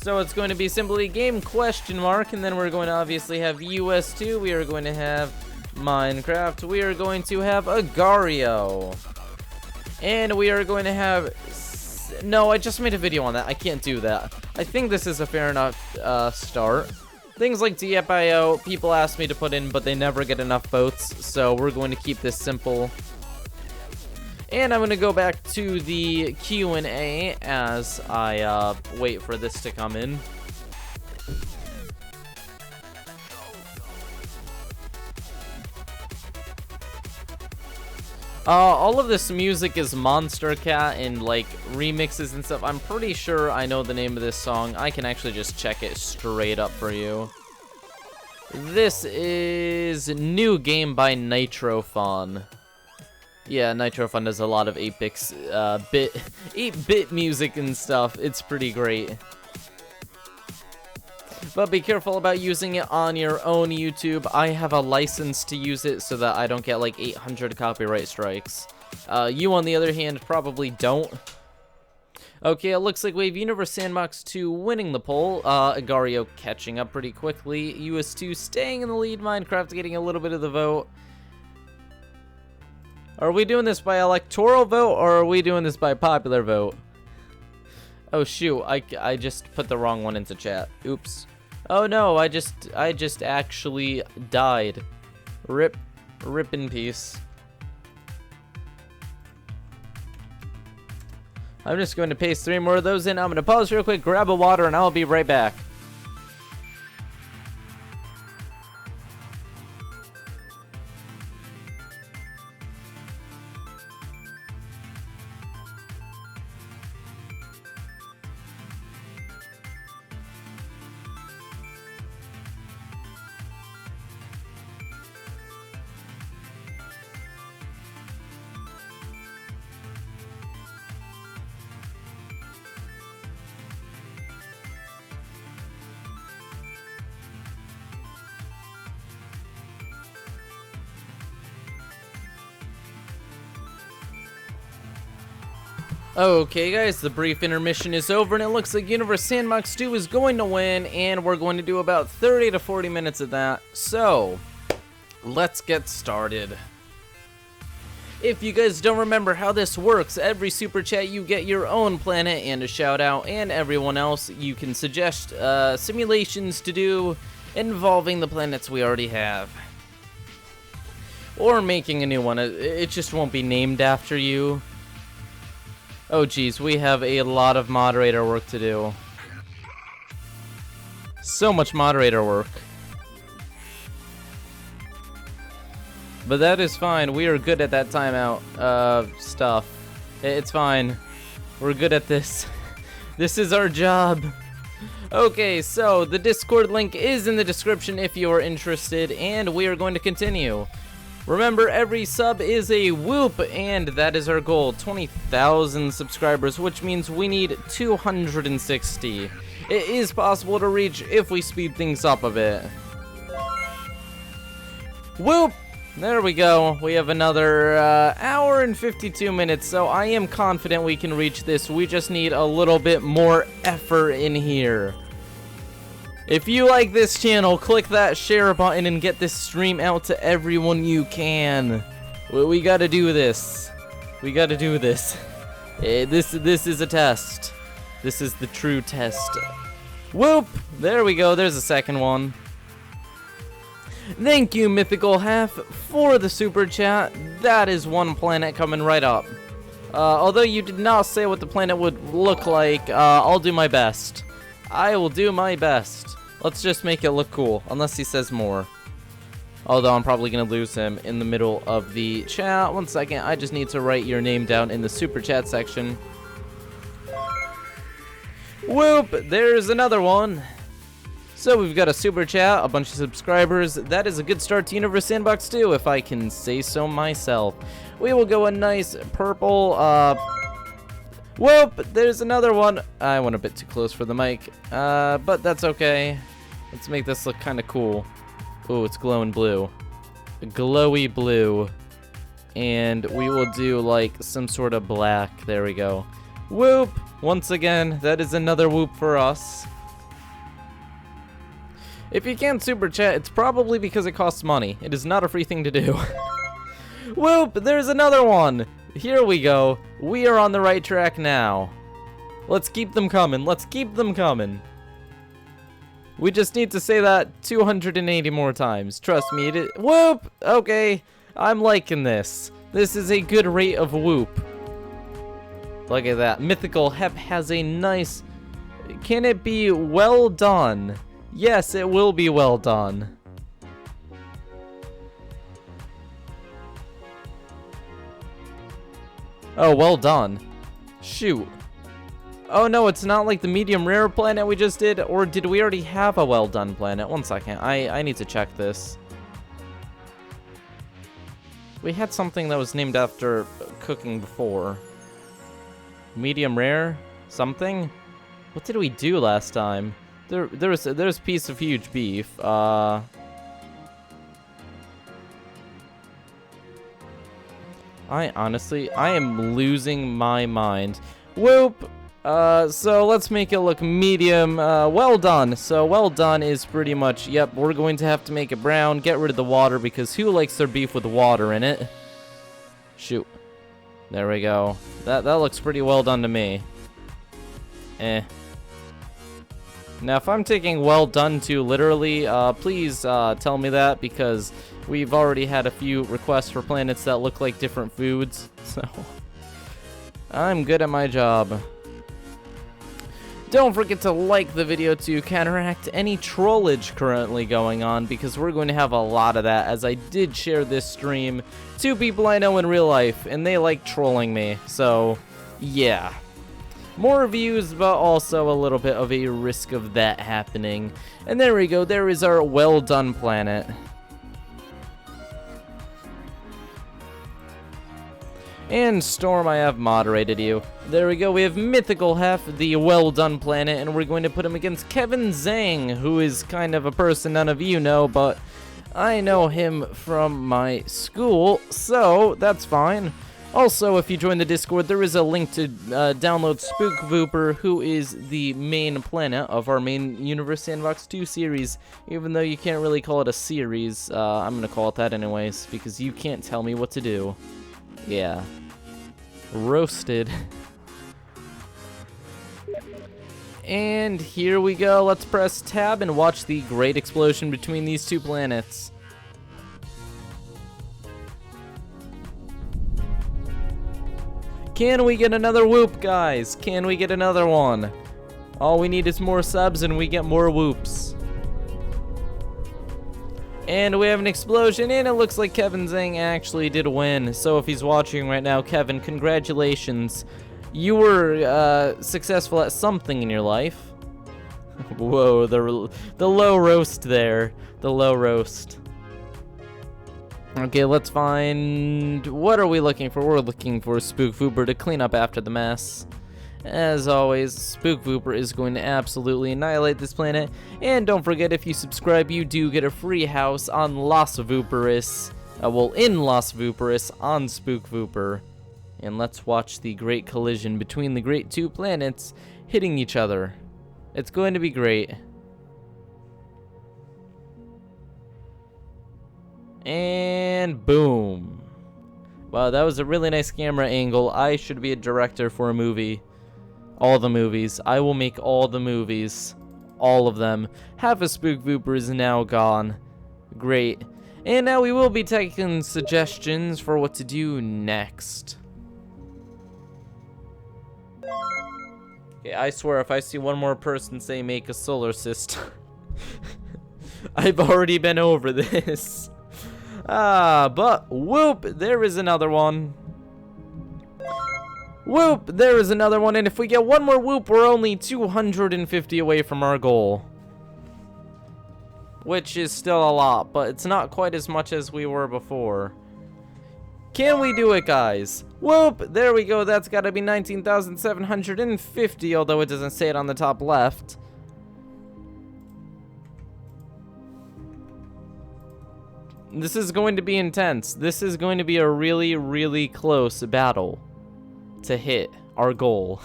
So it's going to be simply game question mark, and then we're going to obviously have US2. We are going to have Minecraft. We are going to have Agario. And we are going to have... No, I just made a video on that. I can't do that. I think this is a fair enough start. Things like DFIO, people ask me to put in, but they never get enough votes, so we're going to keep this simple. And I'm going to go back to the Q&A as I wait for this to come in. All of this music is Monster Cat and like remixes and stuff. I'm pretty sure I know the name of this song. I can actually just check it straight up for you. This is New Game by Nitrofun. Yeah, Nitrofun does a lot of 8-bit music and stuff. It's pretty great. But be careful about using it on your own YouTube. I have a license to use it so that I don't get like 800 copyright strikes. You, on the other hand, probably don't. Okay, it looks like we have Universe Sandbox 2 winning the poll. Agario catching up pretty quickly. US2 staying in the lead. Minecraft getting a little bit of the vote. Are we doing this by electoral vote, or are we doing this by popular vote? Oh shoot, I just put the wrong one into chat. Oops. Oh no, I just actually died. Rip in peace. I'm just going to paste 3 more of those in. I'm going to pause real quick, grab a water, and I'll be right back. Okay guys, the brief intermission is over and it looks like Universe Sandbox 2 is going to win, and we're going to do about 30 to 40 minutes of that. So, let's get started. If you guys don't remember how this works, every super chat you get your own planet and a shout out, and everyone else you can suggest simulations to do involving the planets we already have. Or making a new one, it just won't be named after you. Oh geez, we have a lot of moderator work to do. So much moderator work. But that is fine, we are good at that timeout stuff. It's fine. We're good at this. This is our job. Okay, so the Discord link is in the description if you are interested, and we are going to continue. Remember, every sub is a whoop, and that is our goal, 20,000 subscribers, which means we need 260. It is possible to reach if we speed things up a bit. Whoop! There we go. We have another hour and 52 minutes, so I am confident we can reach this. We just need a little bit more effort in here. If you like this channel, click that share button and get this stream out to everyone you can. We gotta do this. We gotta do this. This is a test. This is the true test. Whoop! There we go. There's a second one. Thank you, Mythical Heffaa, for the super chat. That is one planet coming right up. Although you did not say what the planet would look like, I'll do my best. I will do my best. Let's just make it look cool, unless he says more. Although I'm probably going to lose him in the middle of the chat. One second, I just need to write your name down in the super chat section. Whoop, there's another one. So we've got a super chat, a bunch of subscribers. That is a good start to Universe Sandbox 2, if I can say so myself. We will go a nice purple, whoop, there's another one. I went a bit too close for the mic, but that's okay. Let's make this look kind of cool. Ooh, it's glowing blue. Glowy blue. And we will do like some sort of black. There we go. Whoop! Once again, that is another whoop for us. If you can't super chat, it's probably because it costs money. It is not a free thing to do. Whoop! There's another one! Here we go. We are on the right track now. Let's keep them coming. Let's keep them coming. We just need to say that 280 more times. Trust me, whoop! Okay, I'm liking this. This is a good rate of whoop. Look at that. Mythical Heffaa has a nice... Can it be well done? Yes, it will be well done. Oh, well done. Shoot. Oh no, it's not like the medium rare planet we just did, or did we already have a well done planet? One second, I need to check this. We had something that was named after cooking before. Medium rare? Something? What did we do last time? There's a piece of huge beef. I am losing my mind. Whoop! So let's make it look medium, well done. So well done is pretty much, yep, we're going to have to make it brown, get rid of the water, because who likes their beef with water in it? Shoot. There we go. That looks pretty well done to me. Eh. Now, if I'm taking well done too literally, please tell me that, because we've already had a few requests for planets that look like different foods, so I'm good at my job. Don't forget to like the video to counteract any trollage currently going on, because we're going to have a lot of that, as I did share this stream to people I know in real life, and they like trolling me, so yeah. More reviews, but also a little bit of a risk of that happening. And there we go, there is our well done planet. And Storm, I have moderated you. There we go, we have Mythical Heffaa, the well done planet, and we're going to put him against Kevin Zhang, who is kind of a person none of you know, but I know him from my school, so that's fine. Also, if you join the Discord, there is a link to download Spook Vooper, who is the main planet of our main Universe Sandbox 2 series. Even though you can't really call it a series, I'm going to call it that anyways, because you can't tell me what to do. Yeah. Roasted. And here we go. Let's press tab and watch the great explosion between these two planets. Can we get another whoop, guys? Can we get another one? All we need is more subs and we get more whoops. And we have an explosion, and it looks like Kevin Zhang actually did win. So if he's watching right now, Kevin, congratulations. You were successful at something in your life. Whoa, the low roast there. The low roast. Okay, let's find... What are we looking for? We're looking for Spook Vooper to clean up after the mess. As always, Spook Vooper is going to absolutely annihilate this planet. And don't forget, if you subscribe, you do get a free house on Las Vooperis. Well, in Las Vooperis on Spook Vooper. And let's watch the great collision between the great two planets hitting each other. It's going to be great. And boom. Wow, that was a really nice camera angle. I should be a director for a movie. All the movies. I will make all the movies. All of them. Half of Spook Vooper is now gone. Great. And now we will be taking suggestions for what to do next. Okay, I swear if I see one more person say make a solar system, I've already been over this. But whoop, there is another one. Whoop, there is another one, and if we get one more whoop, we're only 250 away from our goal. which is still a lot, but it's not quite as much as we were before. Can we do it, guys? Whoop! There we go. That's got to be 19,750, although it doesn't say it on the top left. This is going to be intense. This is going to be a really, really close battle to hit our goal.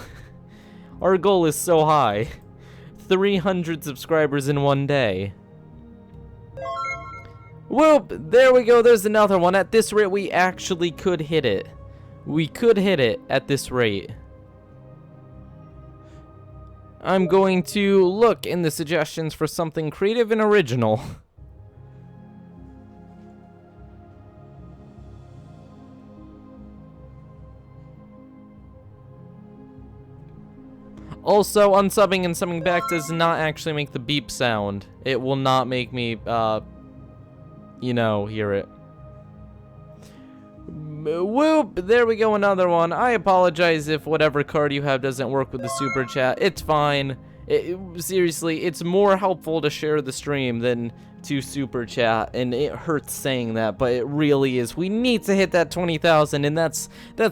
Our goal is so high. 300 subscribers in one day. Whoop! There we go. There's another one. At this rate, we actually could hit it. We could hit it at this rate. I'm going to look in the suggestions for something creative and original. Also, unsubbing and subbing back does not actually make the beep sound. It will not make me, you know, hear it. Whoop! There we go, another one. I apologize if whatever card you have doesn't work with the super chat. It's fine. Seriously, it's more helpful to share the stream than to super chat, and it hurts saying that, but it really is. We need to hit that 20,000, and that's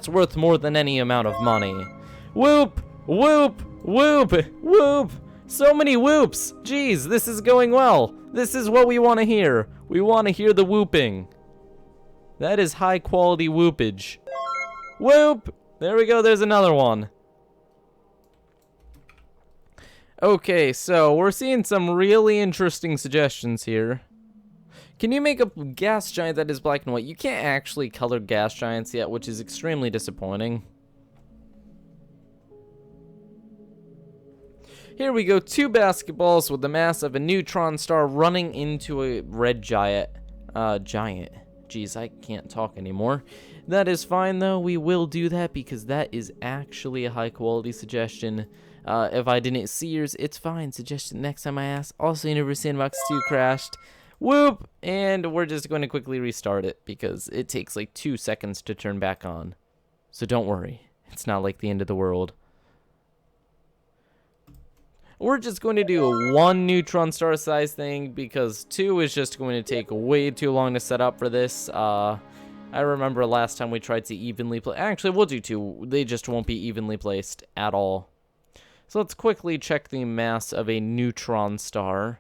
worth more than any amount of money. Whoop! Whoop! Whoop! Whoop! So many whoops! Jeez, this is going well. This is what we want to hear. We want to hear the whooping. That is high quality whoopage. Whoop! There we go, there's another one. Okay, so we're seeing some really interesting suggestions here. Can you make a gas giant that is black and white? You can't actually color gas giants yet, which is extremely disappointing. Here we go, 2 basketballs with the mass of a neutron star running into a red giant. Jeez, I can't talk anymore. That is fine, though. We will do that because that is actually a high-quality suggestion. If I didn't see yours, it's fine. Suggestion next time I ask. Also, Universe Sandbox 2 crashed. Whoop! And we're just going to quickly restart it because it takes like 2 seconds to turn back on. So don't worry. It's not like the end of the world. We're just going to do a 1 neutron star size thing because 2 is just going to take way too long to set up for this. I remember last time we tried to evenly play. Actually, we'll do 2. They just won't be evenly placed at all. So let's quickly check the mass of a neutron star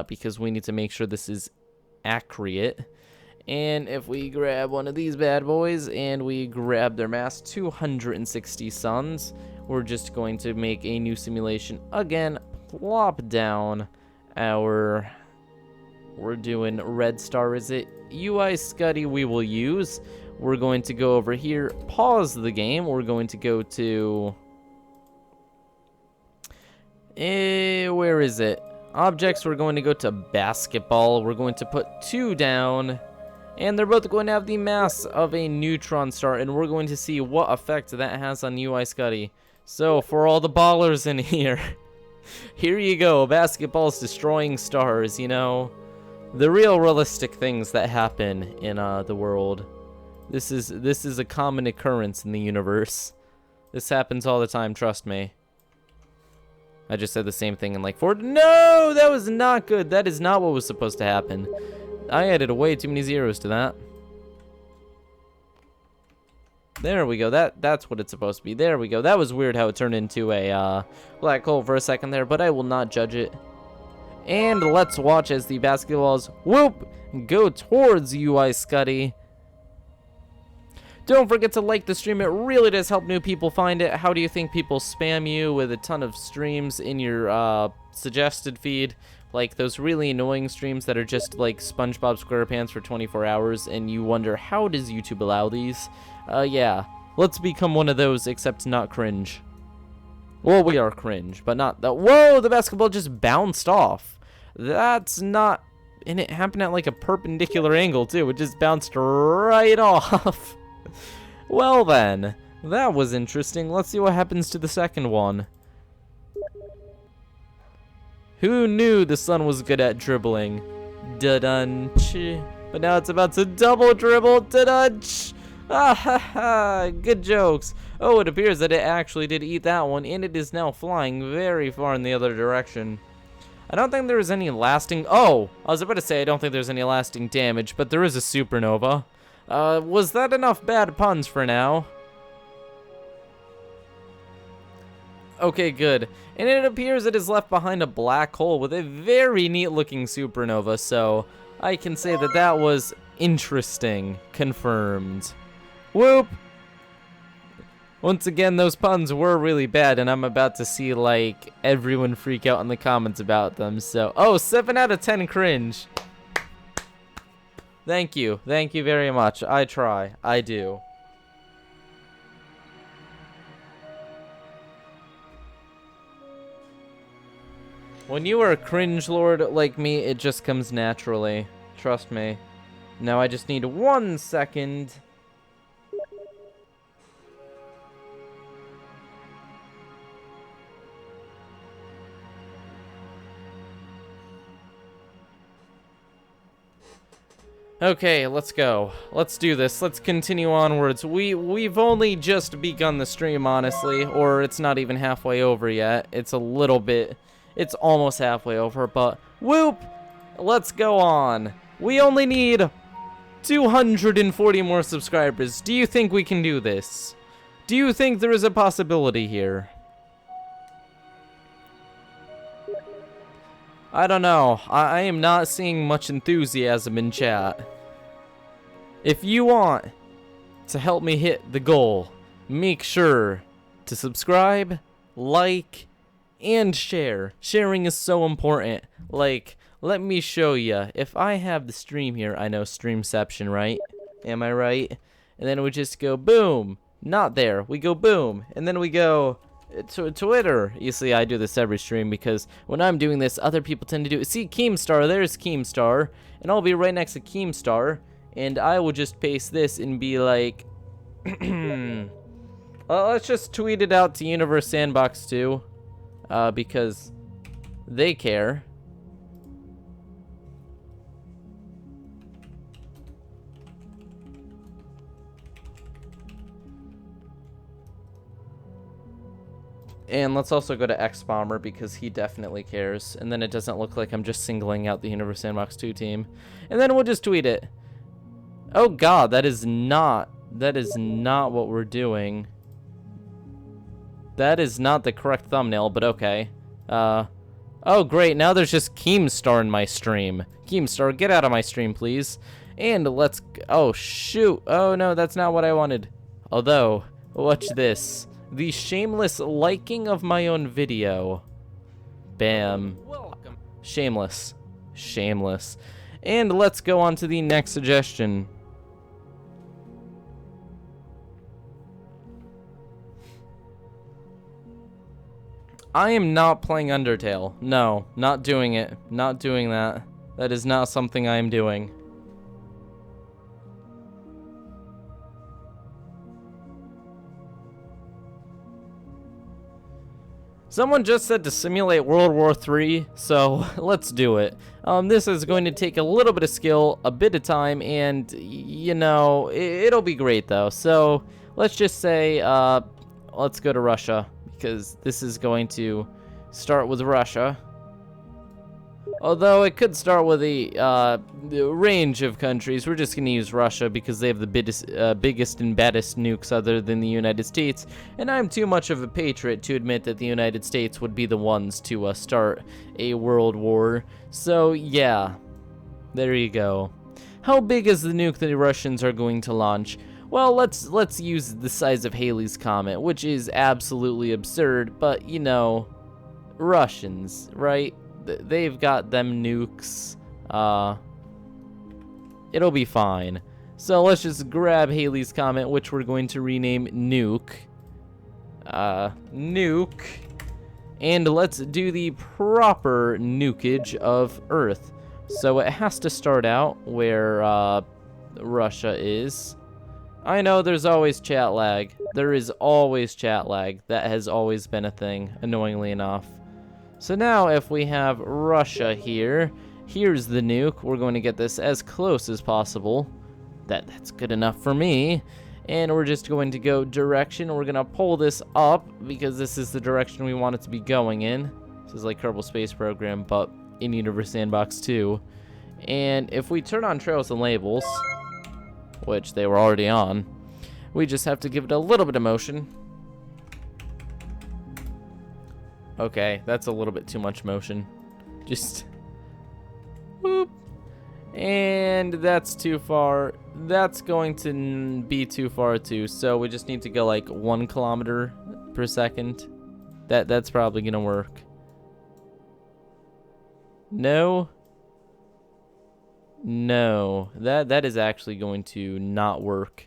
because we need to make sure this is accurate. And if we grab one of these bad boys and we grab their mass, 260 suns, we're just going to make a new simulation. Again, plop down our, we're doing red star, is it? UI Scuddy we will use. We're going to go over here, pause the game. We're going to go to, where is it? Objects, we're going to go to basketball. We're going to put 2 down. And they're both going to have the mass of a neutron star, and we're going to see what effect that has on UI Scuddy. So, for all the ballers in here, here you go, basketballs destroying stars, you know. The real realistic things that happen in the world. This is a common occurrence in the universe. This happens all the time, trust me. I just said the same thing in like 4. No, that was not good. That is not what was supposed to happen. I added way too many zeros to that. There we go. That's what it's supposed to be. There we go. That was weird how it turned into a black hole for a second there, but I will not judge it. And let's watch as the basketballs, whoop, go towards UI Scuddy. Don't forget to like the stream. It really does help new people find it. How do you think people spam you with a ton of streams in your suggested feed? Like those really annoying streams that are just like SpongeBob SquarePants for 24 hours, and you wonder, how does YouTube allow these? Yeah, let's become one of those, except not cringe. Well, we are cringe, but not that. Whoa, the basketball just bounced off. That's not, and it happened at like a perpendicular angle too. It just bounced right off. Well then, that was interesting. Let's see what happens to the second one. Who knew the sun was good at dribbling? Da-dun-ch. But now it's about to double dribble. Da-dun-ch. Ah ha ha. Good jokes. Oh, it appears that it actually did eat that one, and it is now flying very far in the other direction. I don't think there is any lasting... Oh! I was about to say I don't think there's any lasting damage, but there is a supernova. Was that enough bad puns for now? Okay, good. And it appears it is left behind a black hole with a very neat-looking supernova, so I can say that that was interesting. Confirmed. Whoop! Once again, those puns were really bad, and I'm about to see, like, everyone freak out in the comments about them, so... Oh, 7 out of 10 cringe. Thank you. Thank you very much. I try. I do. When you are a cringe lord like me, it just comes naturally. Trust me. Now I just need 1 second. Okay, let's go. Let's do this. Let's continue onwards. We've only just begun the stream, honestly, or it's not even halfway over yet. It's a little bit. It's almost halfway over, but whoop! Let's go on. We only need 240 more subscribers. Do you think we can do this? Do you think there is a possibility here? I don't know. I am not seeing much enthusiasm in chat. If you want to help me hit the goal, make sure to subscribe, like, and share. Sharing is so important. Like, let me show you. If I have the stream here, I know Streamception, right? Am I right? And then we just go boom. Not there. We go boom. And then we go to Twitter. You see, I do this every stream because when I'm doing this, other people tend to do it. See, Keemstar, there's Keemstar. And I'll be right next to Keemstar. And I will just paste this and be like, let's just tweet it out to Universe Sandbox too. Because they care. And let's also go to X-Bomber because he definitely cares. And then it doesn't look like I'm just singling out the Universe Sandbox 2 team. And then we'll just tweet it. Oh god, that is not what we're doing. That is not the correct thumbnail, but okay. Oh great, now there's just Keemstar in my stream. Keemstar, get out of my stream, please. And let's, oh shoot. Oh no, that's not what I wanted. Although, watch this. The shameless liking of my own video. Bam. Welcome. Shameless. Shameless. And let's go on to the next suggestion. I am not playing Undertale. No, not doing it. Not doing that. That is not something I am doing. Someone just said to simulate World War III, so let's do it. This is going to take a little bit of skill, a bit of time, and, you know, it'll be great, though. So, let's just say, let's go to Russia, because this is going to start with Russia. Although it could start with the range of countries. We're just going to use Russia because they have the biggest and baddest nukes other than the United States. And I'm too much of a patriot to admit that the United States would be the ones to start a world war. So yeah, there you go. How big is the nuke that the Russians are going to launch? Well, let's use the size of Halley's Comet, which is absolutely absurd, but you know, Russians, right? They've got them nukes. It'll be fine. So let's just grab Halley's Comet, which we're going to rename Nuke. Nuke. And let's do the proper nukage of Earth. So it has to start out where Russia is. I know there's always chat lag. There is always chat lag. That has always been a thing, annoyingly enough. So now if we have Russia here, here's the nuke. We're going to get this as close as possible. That's good enough for me. And we're just going to go direction. We're going to pull this up because this is the direction we want it to be going in. This is like Kerbal Space Program, but in Universe Sandbox 2. And if we turn on trails and labels, which they were already on, we just have to give it a little bit of motion. Okay, that's a little bit too much motion. Just whoop. And that's too far. That's going to be too far too. So we just need to go like 1 kilometer per second. That's probably gonna work. No. No, that is actually going to not work.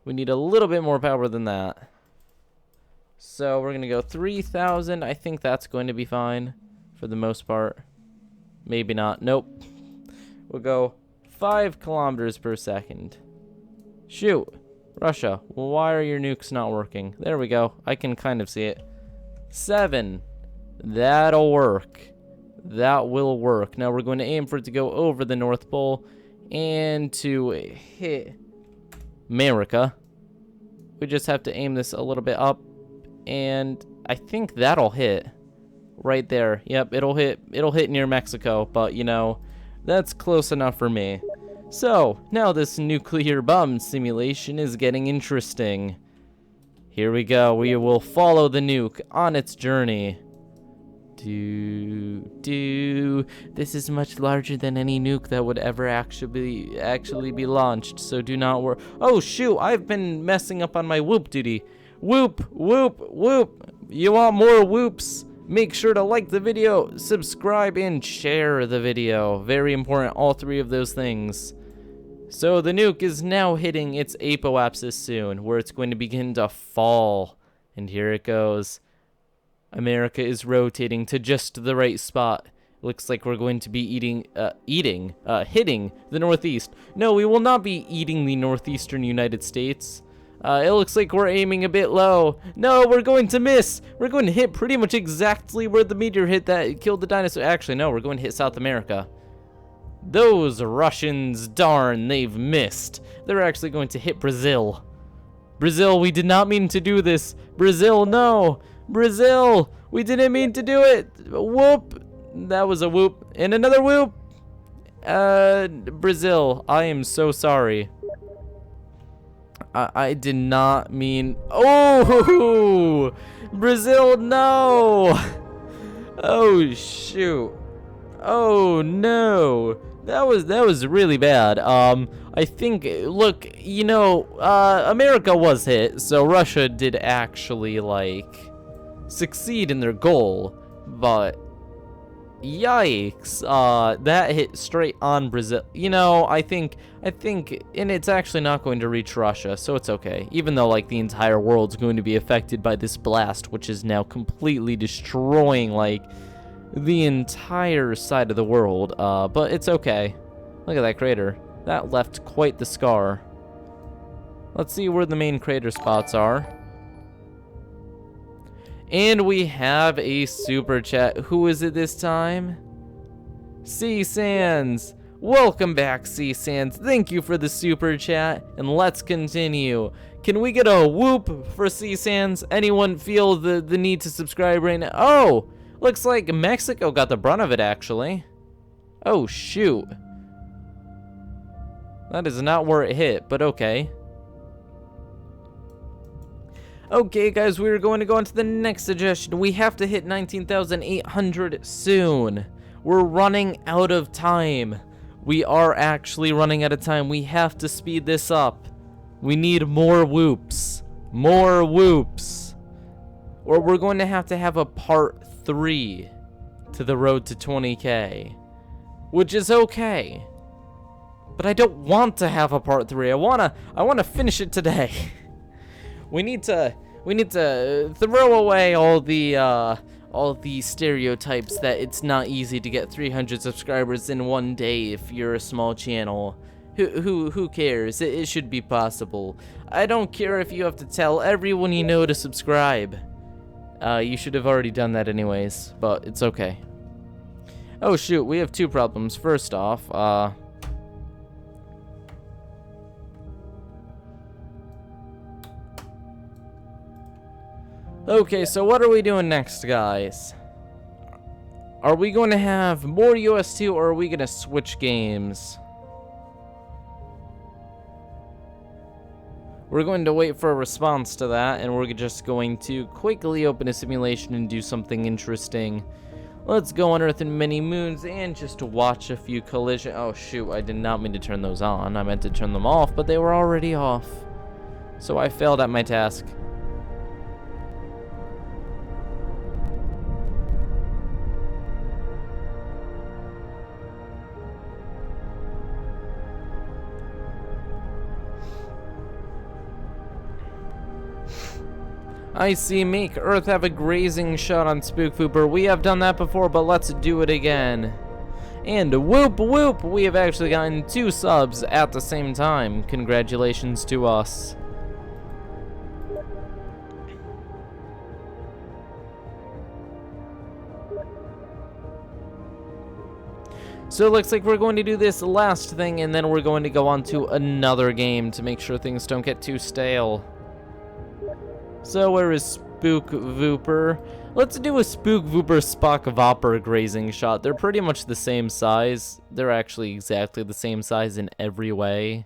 We need a little bit more power than that. So we're gonna go 3,000. I think that's going to be fine for the most part. Maybe not. Nope. We'll go 5 kilometers per second. Shoot. Russia, why are your nukes not working? There we go. I can kind of see it. 7. That'll work. That will work. Now we're going to aim for it to go over the North Pole and to hit America. We just have to aim this a little bit up, and I think that'll hit right there. Yep, it'll hit near Mexico, but you know, that's close enough for me. So now this nuclear bomb simulation is getting interesting. Here we go. We will follow the nuke on its journey. This is much larger than any nuke that would ever actually be launched, so do not worry. Oh shoot, I've been messing up on my whoop duty. Whoop, whoop, whoop. You want more whoops? Make sure to like the video, subscribe, and share the video. Very important, all 3 of those things. So the nuke is now hitting its apoapsis soon, where it's going to begin to fall. And here it goes. America is rotating to just the right spot. Looks like we're going to be hitting the Northeast. No, we will not be eating the northeastern United States. It looks like we're aiming a bit low. No, we're going to miss. We're going to hit pretty much exactly where the meteor hit that killed the dinosaur. Actually, no, we're going to hit South America. Those Russians, darn, they've missed. They're actually going to hit Brazil. Brazil, we did not mean to do this. Brazil, no. Brazil, we didn't mean to do it. Whoop. That was a whoop. And another whoop. Brazil, I am so sorry. I did not mean... Oh! Brazil, no! Oh, shoot. Oh, no. That was really bad. I think, look, you know, America was hit, so Russia did actually, like, succeed in their goal, but yikes, that hit straight on Brazil. You know, I think, and it's actually not going to reach Russia, so it's okay. Even though, like, the entire world's going to be affected by this blast, which is now completely destroying, like, the entire side of the world, but it's okay. Look at that crater. That left quite the scar. Let's see where the main crater spots are. And we have a super chat. Who is it this time? C Sands. Welcome back, C Sands. Thank you for the super chat. And let's continue. Can we get a whoop for C Sands? Anyone feel the need to subscribe right now? Oh, looks like Mexico got the brunt of it, actually. Oh, shoot. That is not where it hit, but okay. Okay, guys, we are going to go on to the next suggestion. We have to hit 19,800 soon. We're running out of time. We are actually running out of time. We have to speed this up. We need more whoops. More whoops. Or we're going to have a part 3 to the road to 20K. Which is okay. But I don't want to have a part 3. I wanna finish it today. We need to throw away all the stereotypes that it's not easy to get 300 subscribers in one day if you're a small channel. Who cares? It should be possible. I don't care if you have to tell everyone you know to subscribe. You should have already done that anyways, but it's okay. Oh shoot, we have 2 problems. First off, okay, so what are we doing next, guys? Are we going to have more US2 or are we going to switch games? We're going to wait for a response to that, and we're just going to quickly open a simulation and do something interesting. Let's go on Earth and many moons and just watch a few collisions. Oh shoot, I did not mean to turn those on. I meant to turn them off, but they were already off. So I failed at my task. I see. Make Earth have a grazing shot on Spook Vooper. We have done that before, but let's do it again. And whoop whoop, we have actually gotten 2 subs at the same time. Congratulations to us. So it looks like we're going to do this last thing, and then we're going to go on to another game to make sure things don't get too stale. So where is Spook Vooper? Let's do a Spook Vooper Spock Vopper grazing shot. They're pretty much the same size. They're actually exactly the same size in every way.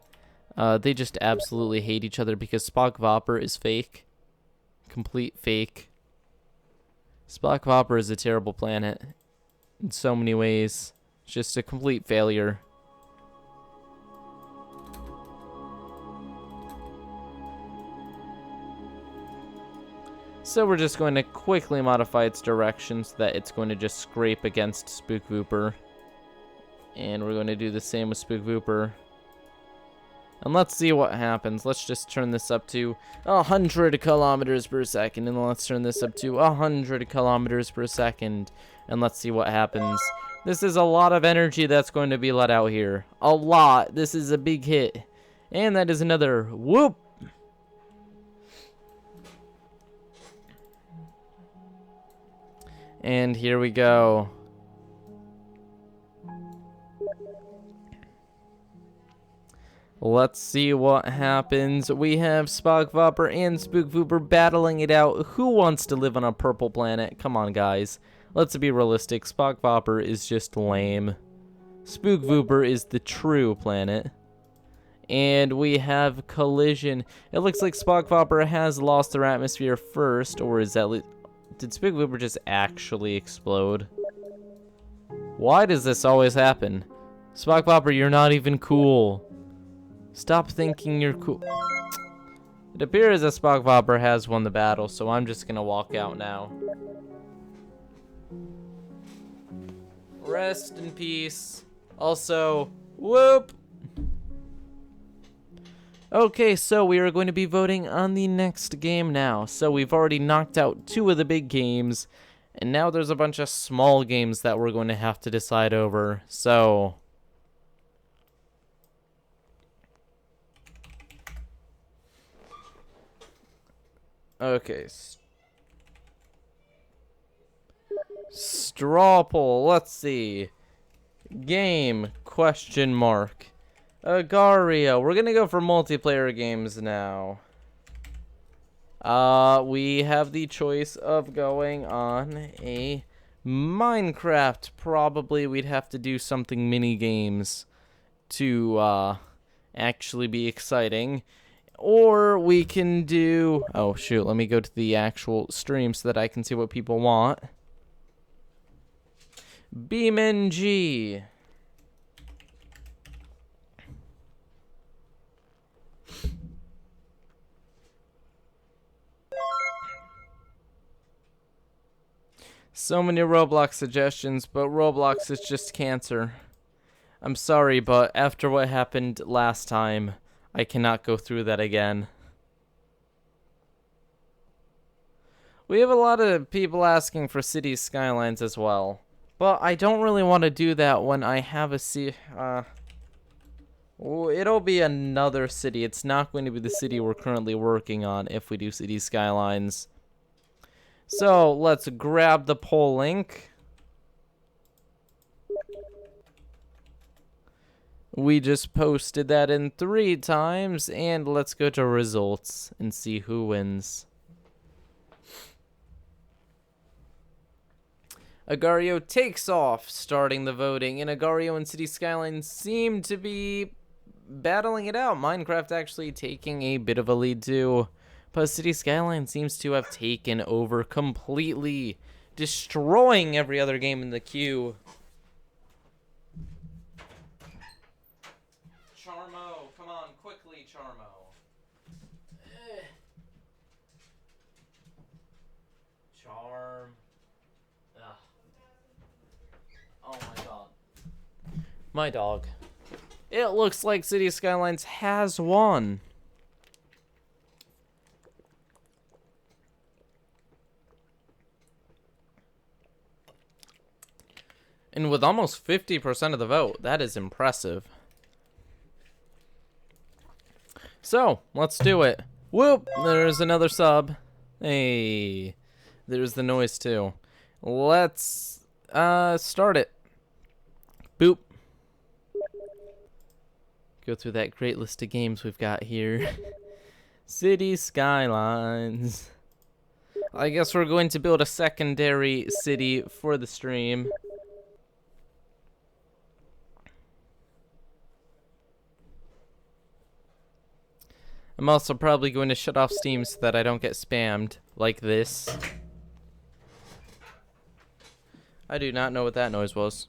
They just absolutely hate each other because Spock Vopper is fake. Complete fake. Spock Vopper is a terrible planet in so many ways. It's just a complete failure. So we're just going to quickly modify its direction so that it's going to just scrape against Spook Vooper. And we're going to do the same with Spook Vooper. And let's see what happens. Let's just turn this up to 100 kilometers per second. And let's turn this up to 100 kilometers per second. And let's see what happens. This is a lot of energy that's going to be let out here. A lot. This is a big hit. And that is another whoop. And here we go. Let's see what happens. We have Spock Vopper and Spook Vooper battling it out. Who wants to live on a purple planet? Come on, guys. Let's be realistic. Spock Vopper is just lame. Spook Vooper is the true planet. And we have collision. It looks like Spock Vopper has lost their atmosphere first, or is that... Did Spook Vooper just actually explode? Why does this always happen? Spock Vopper, you're not even cool. Stop thinking you're cool. It appears that Spock Vopper has won the battle, so I'm just gonna walk out now. Rest in peace. Also, whoop! Okay, so we are going to be voting on the next game now. So we've already knocked out 2 of the big games, and now there's a bunch of small games that we're going to have to decide over. So... Okay. Straw poll. Let's see. Game, question mark. Agario. We're gonna go for multiplayer games now. We have the choice of going on a Minecraft. Probably we'd have to do something mini games to actually be exciting. Or we can do... Oh, shoot. Let me go to the actual stream so that I can see what people want. BeamNG. So many Roblox suggestions, but Roblox is just cancer. I'm sorry, but after what happened last time, I cannot go through that again. We have a lot of people asking for City Skylines as well. But I don't really want to do that when I have a it'll be another city. It's not going to be the city we're currently working on if we do City Skylines. So, let's grab the poll link. We just posted that in 3 times, and let's go to results and see who wins. Agario takes off, starting the voting, and Agario and City Skylines seem to be battling it out. Minecraft actually taking a bit of a lead too, but City Skylines seems to have taken over completely, destroying every other game in the queue. Charmo, come on, quickly, Charmo. Charm. Ugh. Oh my god. My dog. It looks like City Skylines has won. And with almost 50% of the vote, that is impressive. So, let's do it. Whoop! There's another sub. Hey. There's the noise too. Let's start it. Boop. Go through that great list of games we've got here. City Skylines. I guess we're going to build a secondary city for the stream. I'm also probably going to shut off Steam so that I don't get spammed like this. I do not know what that noise was.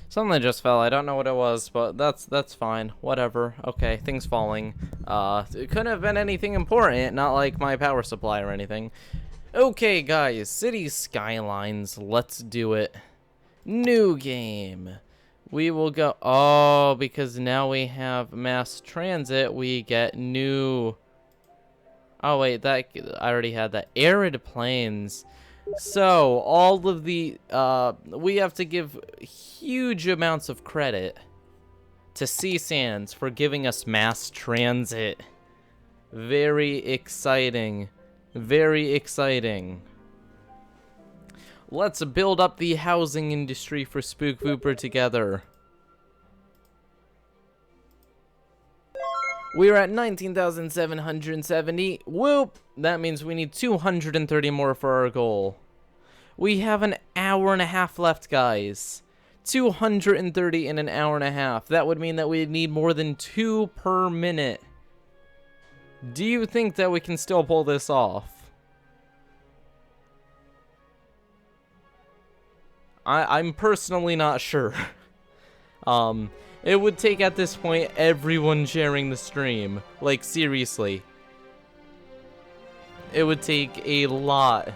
Something just fell. I don't know what it was, but that's fine. Whatever. Okay, things falling. It couldn't have been anything important, not like my power supply or anything. Okay, guys, City Skylines. Let's do it. New game. We will go. Oh, because now we have mass transit, we get new. Oh wait, that I already had that. Arid plains. So, all of the, we have to give huge amounts of credit to C-Sands for giving us mass transit. Very exciting. Very exciting. Let's build up the housing industry for Spook Vooper together. We're at 19,770. Whoop! That means we need 230 more for our goal. We have an hour and a half left, guys. 230 in an hour and a half. That would mean that we'd need more than 2 per minute. Do you think that we can still pull this off? I'm personally not sure. It would take at this point everyone sharing the stream. Like, seriously. It would take a lot.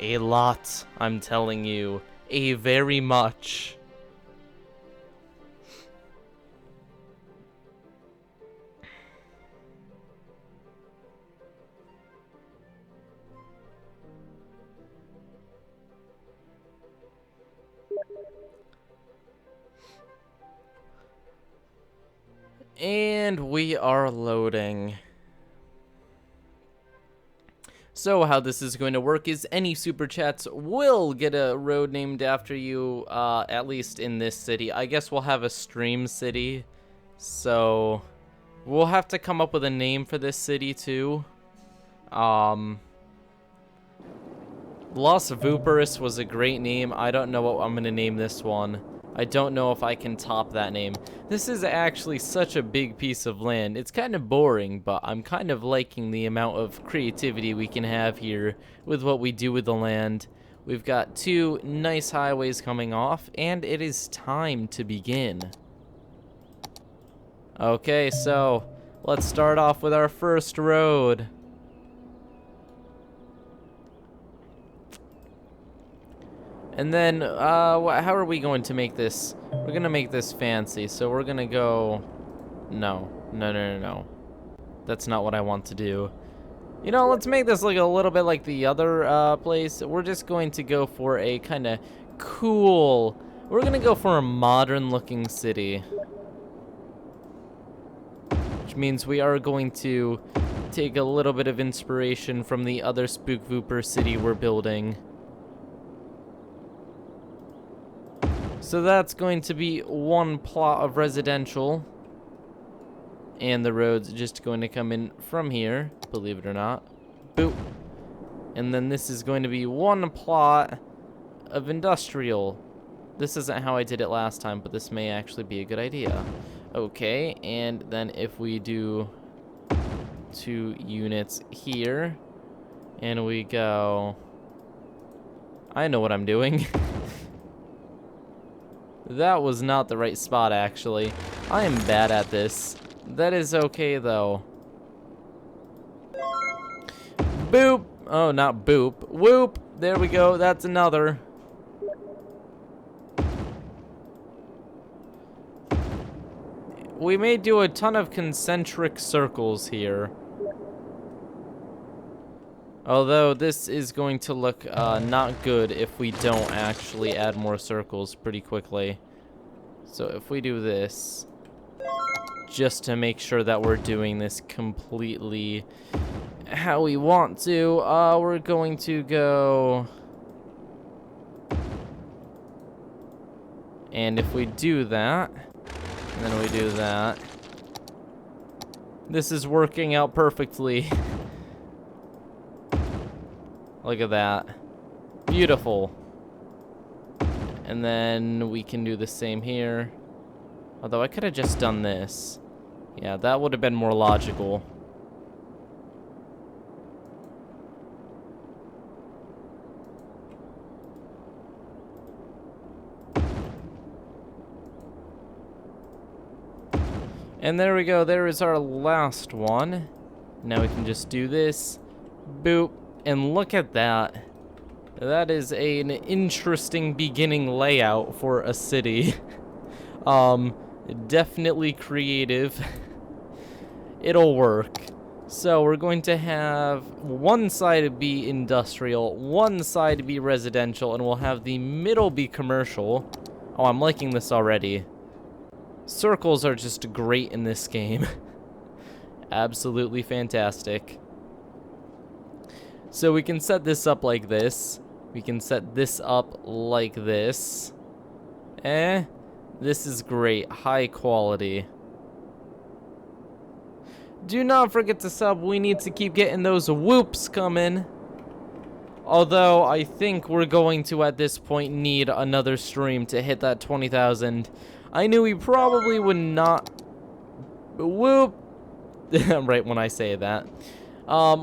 A lot, I'm telling you. A very much. And we are loading. So how this is going to work is any super chats will get a road named after you, at least in this city. I guess we'll have a stream city. So we'll have to come up with a name for this city too. Los Vooperus was a great name. I don't know what I'm going to name this one. I don't know if I can top that name. This is actually such a big piece of land. It's kind of boring, but I'm kind of liking the amount of creativity we can have here with what we do with the land. We've got 2 nice highways coming off, and it is time to begin. Okay, so let's start off with our first road. And then, how are we going to make this? We're going to make this fancy, so we're going to go... No. That's not what I want to do. You know, let's make this look a little bit like the other place. We're just going to go for a kind of cool... We're going to go for a modern-looking city. Which means we are going to take a little bit of inspiration from the other Spook Vooper city we're building. So that's going to be one plot of residential. And the road's just going to come in from here, believe it or not. Boop. And then this is going to be one plot of industrial. This isn't how I did it last time, but this may actually be a good idea. Okay, and then if we do 2 units here, and we go... I know what I'm doing. That was not the right spot, actually. I am bad at this. That is okay, though. Boop! Oh, not boop. Whoop! There we go. That's another. We may do a ton of concentric circles here. Although this is going to look not good if we don't actually add more circles pretty quickly. So if we do this, just to make sure that we're doing this completely how we want to, we're going to go... And if we do that, and then we do that, this is working out perfectly. Look at that. Beautiful. And then we can do the same here. Although I could have just done this. Yeah, that would have been more logical. And there we go. There is our last one. Now we can just do this. Boop. And look at that. That is an interesting beginning layout for a city. Definitely creative. It'll work. So we're going to have one side be industrial, one side be residential, and we'll have the middle be commercial. Oh, I'm liking this already. Circles are just great in this game. Absolutely fantastic. So we can set this up like this. We can set this up like this. This is great. High quality. Do not forget to sub. We need to keep getting those whoops coming. Although, I think we're going to, at this point, need another stream to hit that 20,000. I knew we probably would not... Whoop! Right when I say that.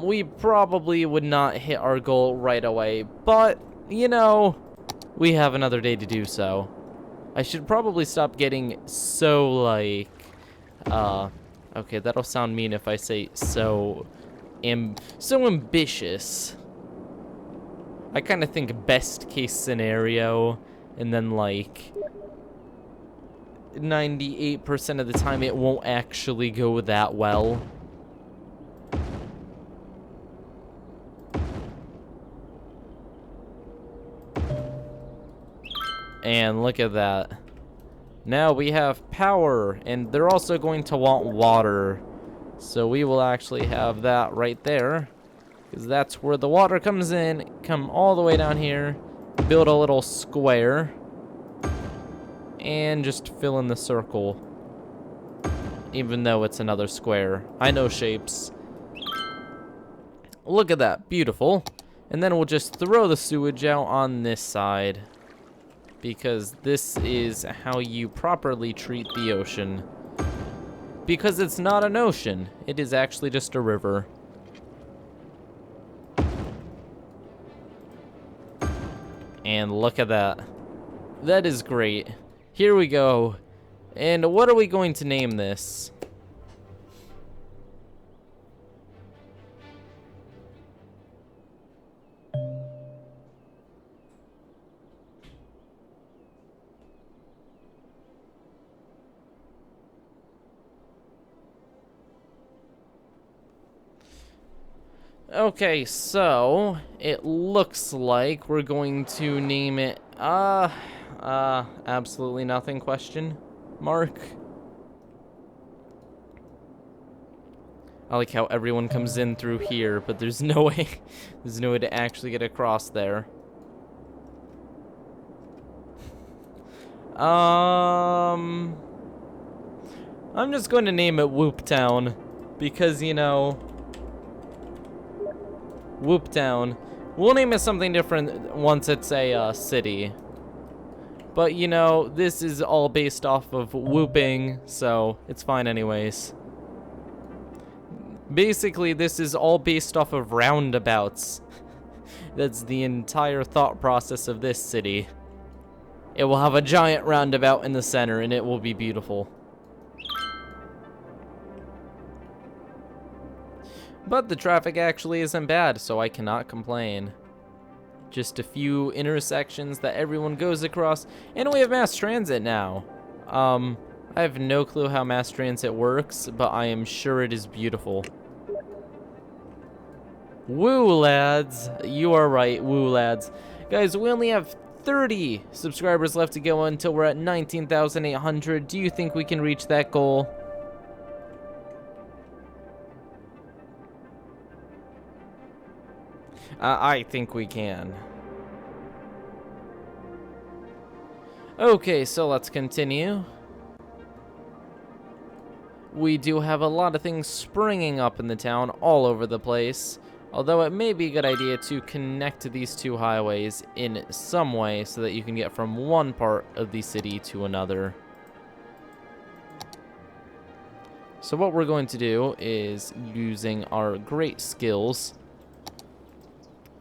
We probably would not hit our goal right away. But, you know, we have another day to do so. I should probably stop getting so, like... Okay, that'll sound mean if I say so ambitious. I kind of think best case scenario, and then like 98% of the time it won't actually go that well. And look at that. Now we have power, and they're also going to want water. So we will actually have that right there, because that's where the water comes in. Come all the way down here, build a little square, and just fill in the circle. Even though it's another square. I know shapes. Look at that, beautiful. And then we'll just throw the sewage out on this side, because this is how you properly treat the ocean. Because it's not an ocean, it is actually just a river. And look at that. That is great. Here we go. And what are we going to name this? Okay, so it looks like we're going to name it absolutely nothing question mark. I like how everyone comes in through here, but there's no way to actually get across there. I'm just going to name it Whoop Town because, you know, Whoop Town. We'll name it something different once it's a city. But, you know, this is all based off of whooping, so it's fine anyways. Basically, this is all based off of roundabouts. That's the entire thought process of this city. It will have a giant roundabout in the center, and it will be beautiful. But the traffic actually isn't bad, so I cannot complain. Just a few intersections that everyone goes across, and we have mass transit now. I have no clue how mass transit works, but I am sure it is beautiful. Woo, lads. You are right, woo, lads. Guys, we only have 30 subscribers left to go until we're at 19,800. Do you think we can reach that goal? I think we can. Okay, so let's continue. We do have a lot of things springing up in the town all over the place. Although it may be a good idea to connect these two highways in some way so that you can get from one part of the city to another. So what we're going to do is, using our great skills,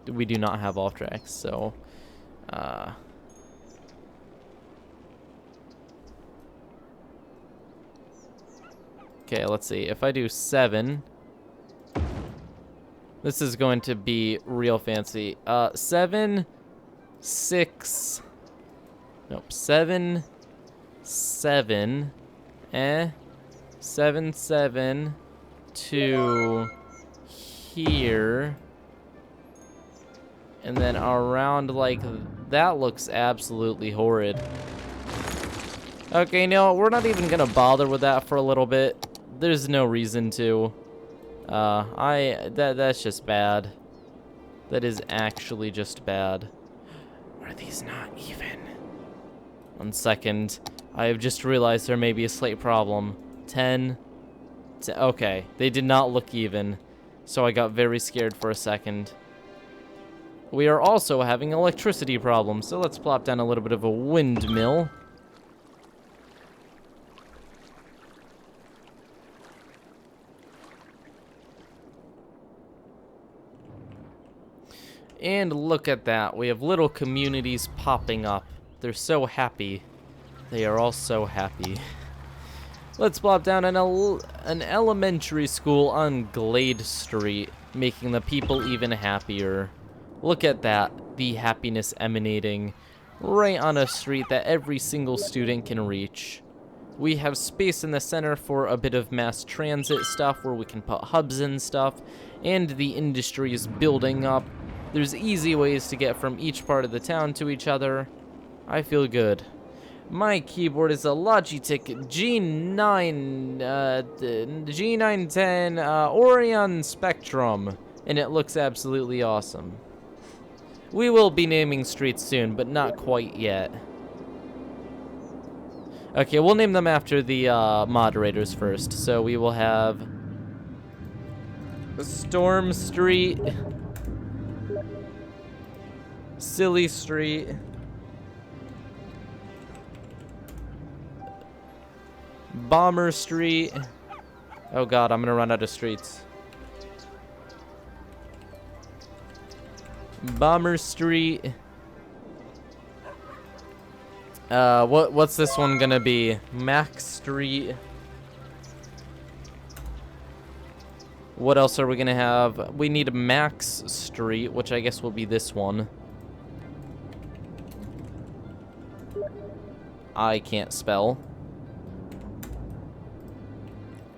we do not have off tracks, so okay, let's see. If I do 7, this is going to be real fancy. 7, 6, nope, 7, 7, 7, 7 to here. And then around like that looks absolutely horrid. Okay, no, we're not even gonna bother with that for a little bit. There's no reason to. That's just bad. That is actually just bad. Are these not even? 1 second. I have just realized there may be a slight problem. 10. Okay, they did not look even. So I got very scared for a second. We are also having electricity problems, so let's plop down a little bit of a windmill. And look at that, we have little communities popping up. They're so happy. They are all so happy. Let's plop down an elementary school on Glade Street, making the people even happier. Look at that, the happiness emanating right on a street that every single student can reach. We have space in the center for a bit of mass transit stuff where we can put hubs and stuff, and the industry is building up. There's easy ways to get from each part of the town to each other. I feel good. My keyboard is a Logitech G910 Orion Spectrum, and it looks absolutely awesome. We will be naming streets soon, but not quite yet. Okay, we'll name them after the moderators first. So we will have Storm Street, Silly Street, Bomber Street. Oh god, I'm gonna run out of streets. Bomber Street. What's this one gonna be? Max Street. What else are we gonna have? We need a Max Street, which I guess will be this one. I can't spell.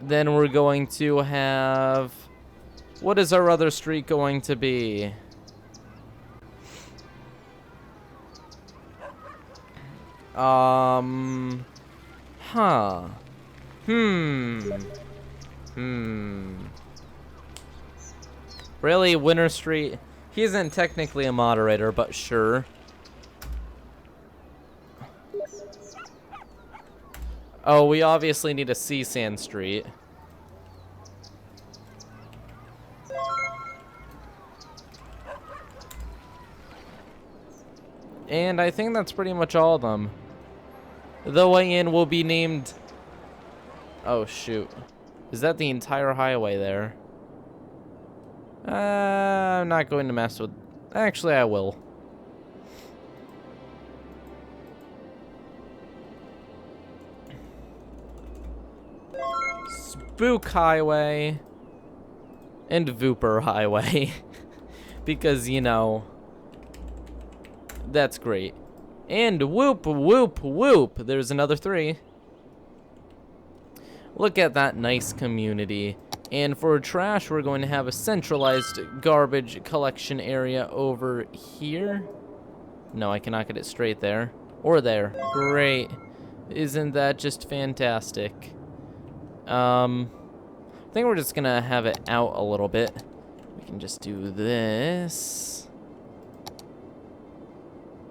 Then we're going to have... What is our other street going to be? Really, Winter Street? He isn't technically a moderator, but sure. Oh, we obviously need a C-Sand Street. And I think that's pretty much all of them. The way in will be named... Oh, shoot. Is that the entire highway there? I'm not going to mess with... Actually, I will. Spook Highway. And Vooper Highway. Because, you know... That's great. And whoop, whoop, whoop. There's another 3. Look at that nice community. And for trash, we're going to have a centralized garbage collection area over here. No, I cannot get it straight there. Or there. Great. Isn't that just fantastic? I think we're just gonna have it out a little bit. We can just do this.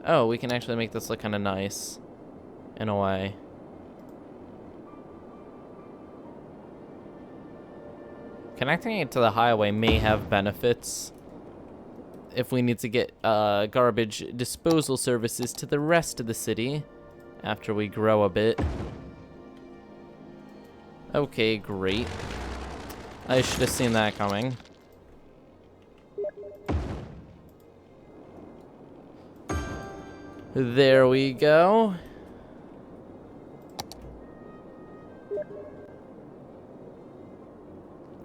Oh, we can actually make this look kind of nice. In a way. Connecting it to the highway may have benefits. If we need to get garbage disposal services to the rest of the city. After we grow a bit. Okay, great. I should have seen that coming. There we go.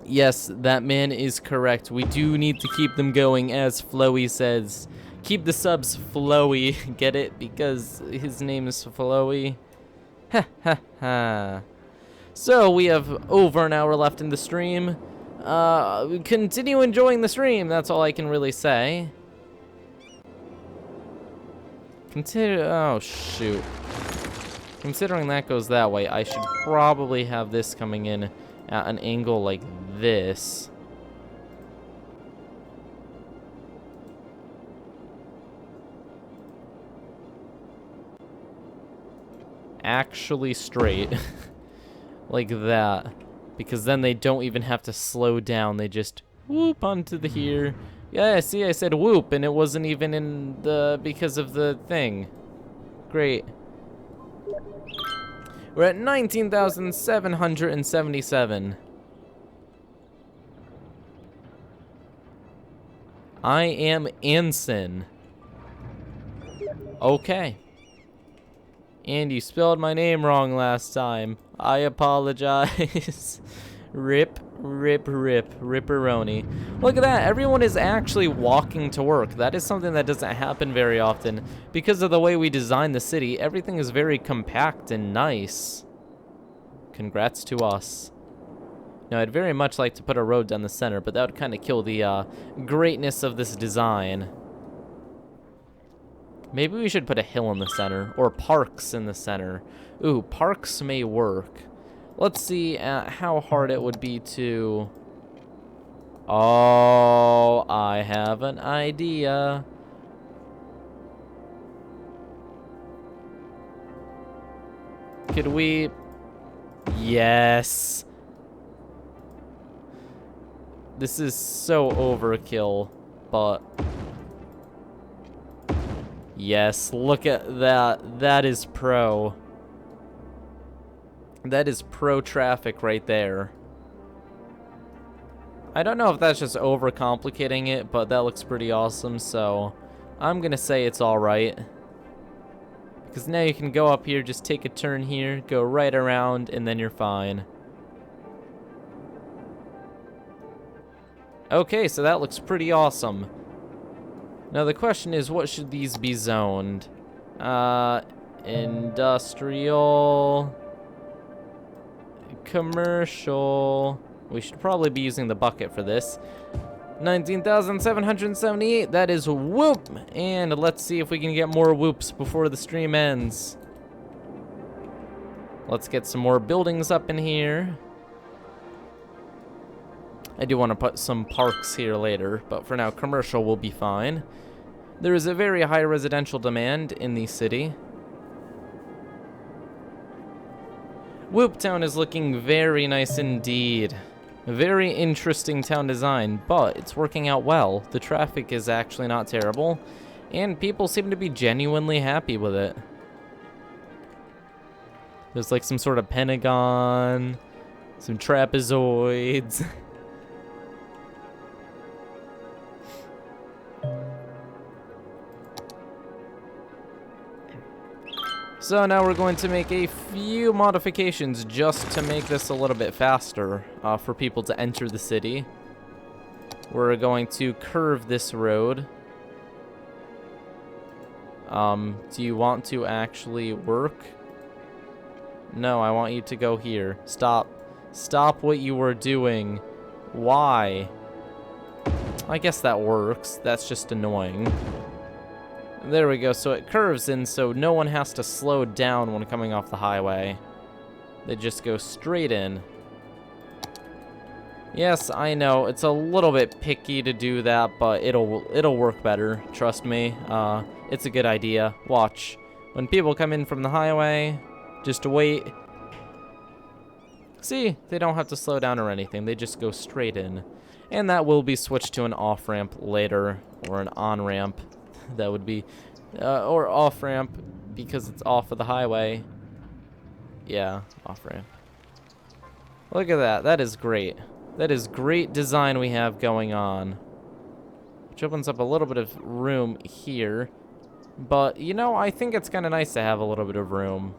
Yes, that man is correct. We do need to keep them going, as Flowy says. Keep the subs flowy. Get it? Because his name is Flowy. Ha ha ha. So, we have over an hour left in the stream. Continue enjoying the stream. That's all I can really say. Oh, shoot. Considering that goes that way, I should probably have this coming in at an angle like this. Actually straight. Like that. Because then they don't even have to slow down. They just whoop onto the here. Yeah, see, I said whoop, and it wasn't even in the... because of the thing. Great. We're at 19,777. I am Anson. Okay. And you spelled my name wrong last time. I apologize. Rip, rip, rip, ripperoni. Look at that. Everyone is actually walking to work. That is something that doesn't happen very often. Because of the way we design the city, everything is very compact and nice. Congrats to us. Now, I'd very much like to put a road down the center, but that would kind of kill the greatness of this design. Maybe we should put a hill in the center, or parks in the center. Ooh, parks may work. Let's see how hard it would be to... Oh, I have an idea. Could we... Yes. This is so overkill, but... Yes, look at that. That is pro. That is pro traffic right there. I don't know if that's just overcomplicating it, but that looks pretty awesome, so I'm gonna say it's alright. Because now you can go up here, just take a turn here, go right around, and then you're fine. Okay, so that looks pretty awesome. Now the question is, what should these be zoned? Industrial, commercial. We should probably be using the bucket for this. 19,778, that is whoop. And let's see if we can get more whoops before the stream ends. Let's get some more buildings up in here. I do want to put some parks here later, but for now, commercial will be fine. There is a very high residential demand in the city. Whoop Town is looking very nice indeed. Very interesting town design, but it's working out well. The traffic is actually not terrible, and people seem to be genuinely happy with it. There's like some sort of pentagon, some trapezoids. So now we're going to make a few modifications just to make this a little bit faster for people to enter the city. We're going to curve this road. Do you want to actually work? No, I want you to go here. Stop. Stop what you were doing. Why? I guess that works. That's just annoying. There we go. So it curves in so no one has to slow down when coming off the highway. They just go straight in. Yes, I know. It's a little bit picky to do that, but it'll work better. Trust me. It's a good idea. Watch. When people come in from the highway, just wait. See, they don't have to slow down or anything. They just go straight in. And that will be switched to an off-ramp later, or an on-ramp. That would be, or off-ramp, because it's off of the highway. Yeah, off-ramp. Look at that. That is great. That is great design we have going on. Which opens up a little bit of room here. But, you know, I think it's kind of nice to have a little bit of room.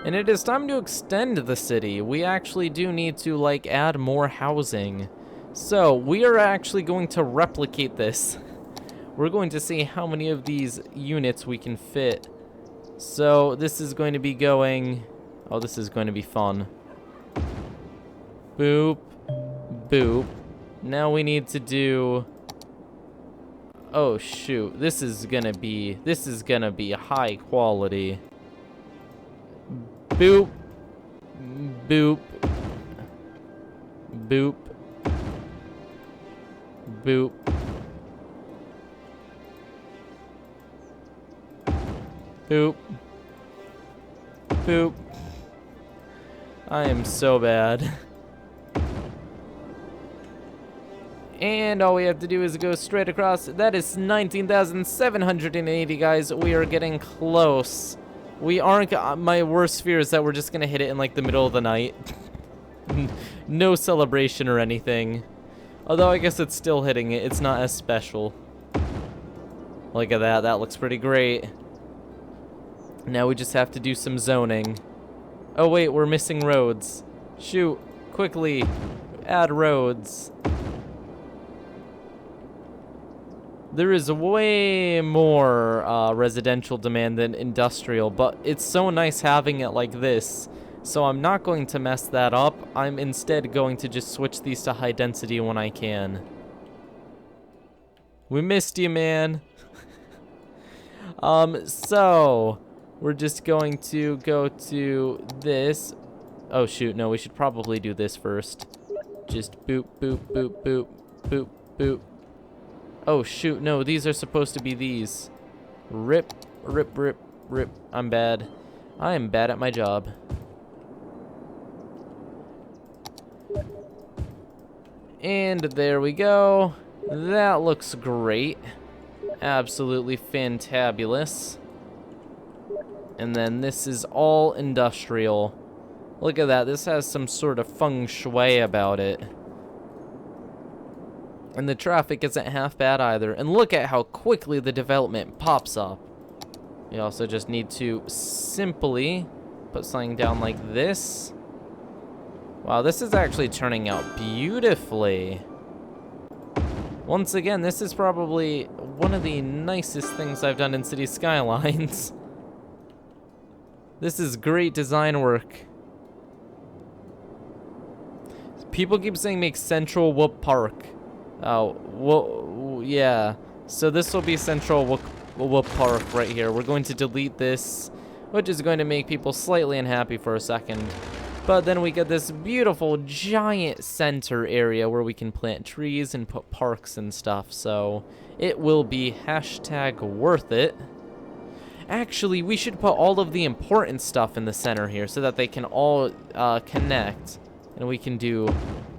And it is time to extend the city. We actually do need to, like, add more housing. So, we are actually going to replicate this. We're going to see how many of these units we can fit. So, this is going to be going... Oh, this is going to be fun. Boop. Boop. Now we need to do... Oh, shoot. This is gonna be high quality. Boop. Boop. Boop. Boop. Boop. Boop. I am so bad. And all we have to do is go straight across. That is 19,780, guys. We are getting close. We aren't... My worst fear is that we're just going to hit it in, like, the middle of the night. No celebration or anything. Although, I guess it's still hitting it. It's not as special. Look at that. That looks pretty great. Now we just have to do some zoning. Oh, wait. We're missing roads. Shoot. Quickly. Add roads. There is way more residential demand than industrial, but it's so nice having it like this. So I'm not going to mess that up. I'm instead going to just switch these to high density when I can. We missed you, man. So we're just going to go to this. Oh shoot, no, we should probably do this first. Just boop, boop, boop, boop, boop, boop. Oh shoot, no, these are supposed to be these. Rip, rip, rip, rip. I'm bad. I am bad at my job. And there we go. That looks great. Absolutely fantabulous. And then this is all industrial. Look at that. This has some sort of feng shui about it. And the traffic isn't half bad either. And look at how quickly the development pops up. We also just need to simply put something down like this. Wow, this is actually turning out beautifully. Once again, this is probably one of the nicest things I've done in City Skylines. This is great design work. People keep saying make Central Whoop Park. Oh, well, yeah. So this will be Central Whoop Park right here. We're going to delete this, which is going to make people slightly unhappy for a second. But then we get this beautiful giant center area where we can plant trees and put parks and stuff. So it will be hashtag worth it. Actually, we should put all of the important stuff in the center here so that they can all connect. And we can do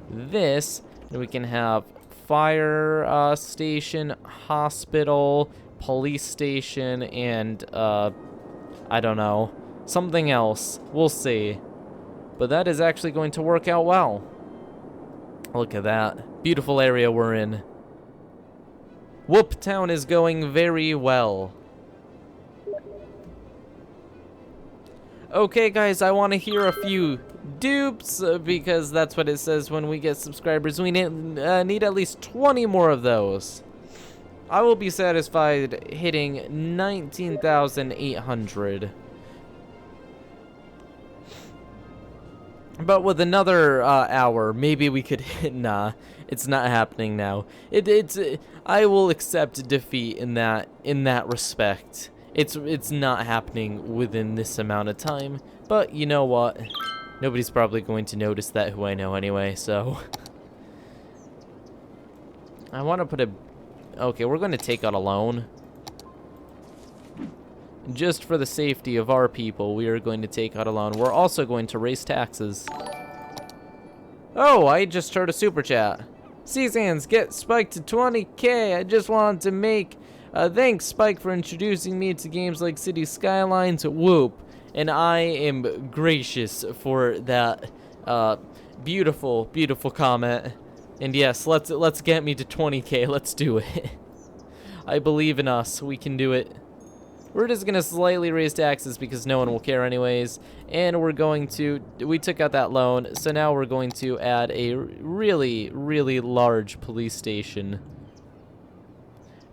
this, and we can have fire station, hospital, police station, and I don't know, something else. We'll see. But that is actually going to work out well. Look at that. Beautiful area we're in. Whoop Town is going very well. Okay, guys, I want to hear a few dupes because that's what it says when we get subscribers. We need at least 20 more of those. I will be satisfied hitting 19,800. But with another hour, maybe we could hit. Nah, it's not happening now. I will accept defeat in that respect. It's not happening within this amount of time. But you know what? Nobody's probably going to notice that who I know anyway. So I want to put a. Okay, we're going to take out a loan. Just for the safety of our people, we are going to take out a loan. We're also going to raise taxes. Oh, I just heard a super chat. Seasons, get Spike to 20K. I just wanted to make thanks, Spike, for introducing me to games like City Skylines. Whoop. And I am gracious for that beautiful, beautiful comment. And yes, let's get me to 20K. Let's do it. I believe in us. We can do it. We're just going to slightly raise taxes because no one will care anyways. And we're going to, we took out that loan, so now we're going to add a really, really large police station.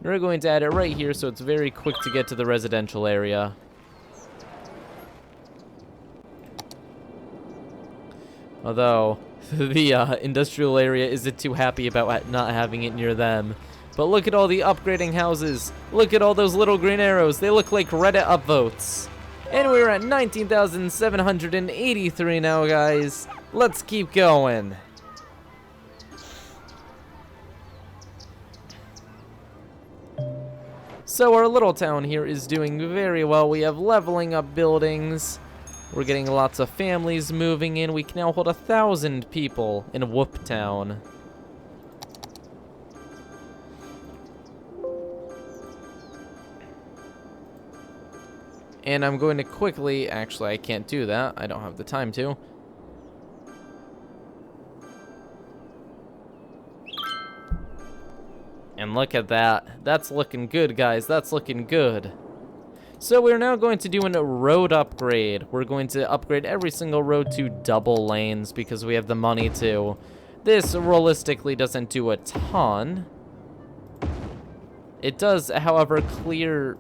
We're going to add it right here so it's very quick to get to the residential area. Although, the industrial area isn't too happy about not having it near them. But look at all the upgrading houses. Look at all those little green arrows. They look like Reddit upvotes. And we're at 19,783 now, guys. Let's keep going. So our little town here is doing very well. We have leveling up buildings. We're getting lots of families moving in. We can now hold 1,000 people in Whoop Town. And I'm going to quickly, actually I can't do that. I don't have the time to. And look at that. That's looking good, guys. That's looking good. So we're now going to do a road upgrade. We're going to upgrade every single road to double lanes because we have the money to. This realistically doesn't do a ton. It does, however, clear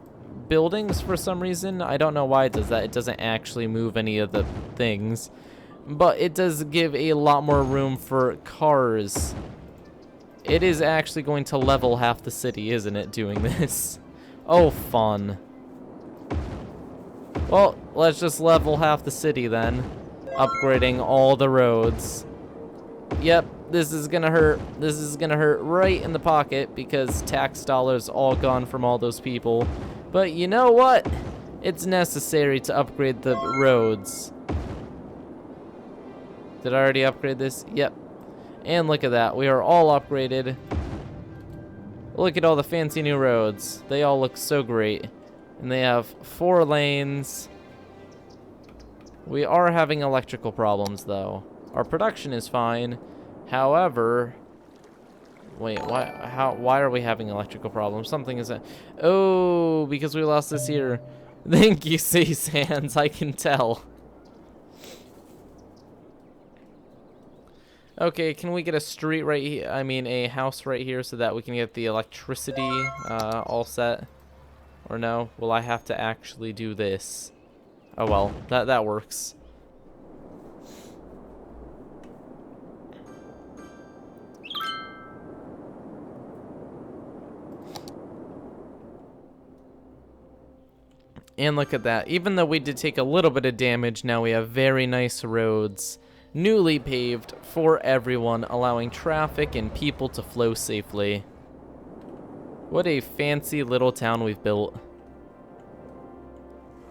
buildings for some reason. I don't know why it does that. It doesn't actually move any of the things. But it does give a lot more room for cars. It is actually going to level half the city, isn't it, doing this? Oh, fun. Well, let's just level half the city then. Upgrading all the roads. Yep, this is gonna hurt. This is gonna hurt right in the pocket because tax dollars all gone from all those people. But you know what? It's necessary to upgrade the roads. Did I already upgrade this? Yep. And look at that. We are all upgraded. Look at all the fancy new roads. They all look so great. And they have 4 lanes. We are having electrical problems, though. Our production is fine. However... Wait, why are we having electrical problems? Something is... Oh, because we lost this here. Thank you, Sands. I can tell. Okay, can we get a street right here? I mean, a house right here so that we can get the electricity all set? Or no? Will I have to actually do this? Oh well, that works. And look at that. Even though we did take a little bit of damage, now we have very nice roads. Newly paved for everyone, allowing traffic and people to flow safely. What a fancy little town we've built.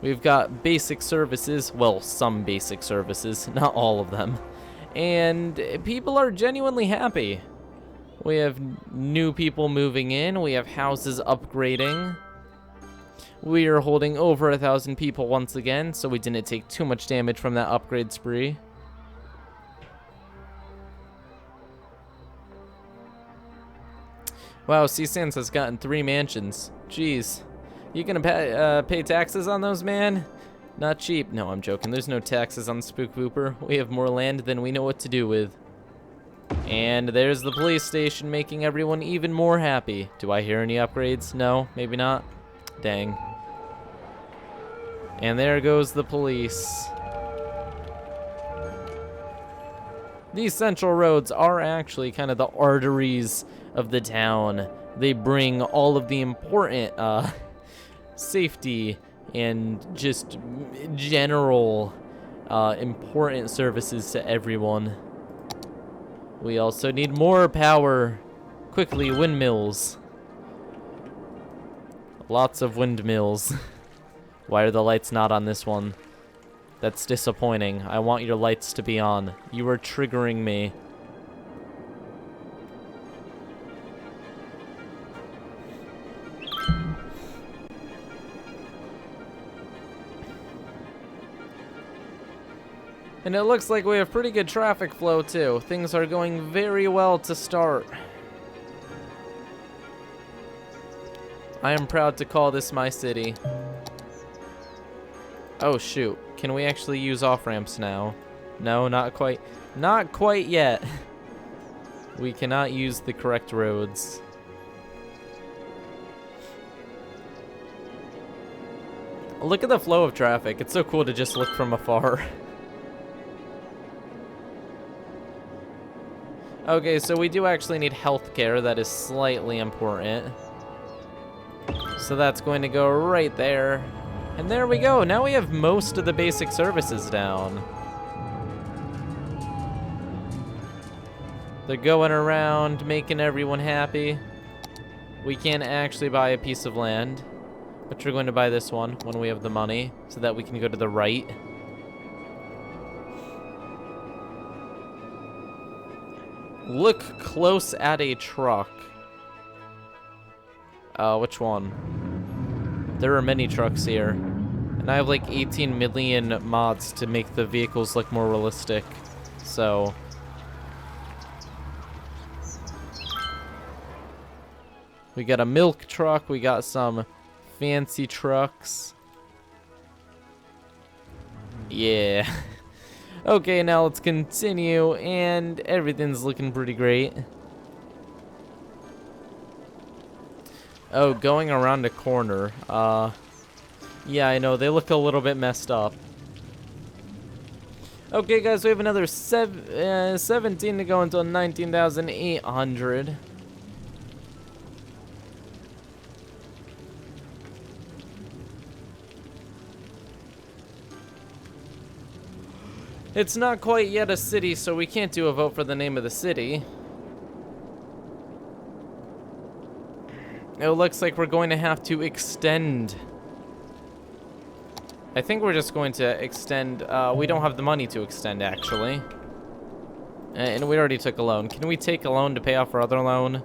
We've got basic services, well, some basic services, not all of them. And people are genuinely happy. We have new people moving in, we have houses upgrading. We are holding over 1,000 people once again, so we didn't take too much damage from that upgrade spree. Wow, C-Sans has gotten 3 mansions. Jeez. You gonna pay taxes on those, man? Not cheap. No, I'm joking. There's no taxes on Spook Vooper. We have more land than we know what to do with. And there's the police station making everyone even more happy. Do I hear any upgrades? No, maybe not. Dang. And there goes the police. These central roads are actually kind of the arteries of the town. They bring all of the important safety and just general important services to everyone. We also need more power. Quickly, windmills. Lots of windmills. Why are the lights not on this one? That's disappointing. I want your lights to be on. You are triggering me. And it looks like we have pretty good traffic flow too. Things are going very well to start. I am proud to call this my city. Oh shoot, can we actually use off-ramps now? No, not quite. Not quite yet. We cannot use the correct roads. Look at the flow of traffic. It's so cool to just look from afar. Okay, so we do actually need healthcare. That is slightly important. So that's going to go right there. And there we go. Now we have most of the basic services down. They're going around, making everyone happy. We can't actually buy a piece of land, but we're going to buy this one when we have the money so that we can go to the right. Look close at a truck. Which one? There are many trucks here. And I have like 18 million mods to make the vehicles look more realistic. So... we got a milk truck, we got some fancy trucks. Yeah. Okay, now let's continue, and everything's looking pretty great. Oh, going around a corner. Yeah, I know, they look a little bit messed up. Okay, guys, we have another 17 to go until 19,800. It's not quite yet a city, so we can't do a vote for the name of the city. It looks like we're going to have to extend. I think we're just going to extend. We don't have the money to extend, actually. And we already took a loan. Can we take a loan to pay off our other loan?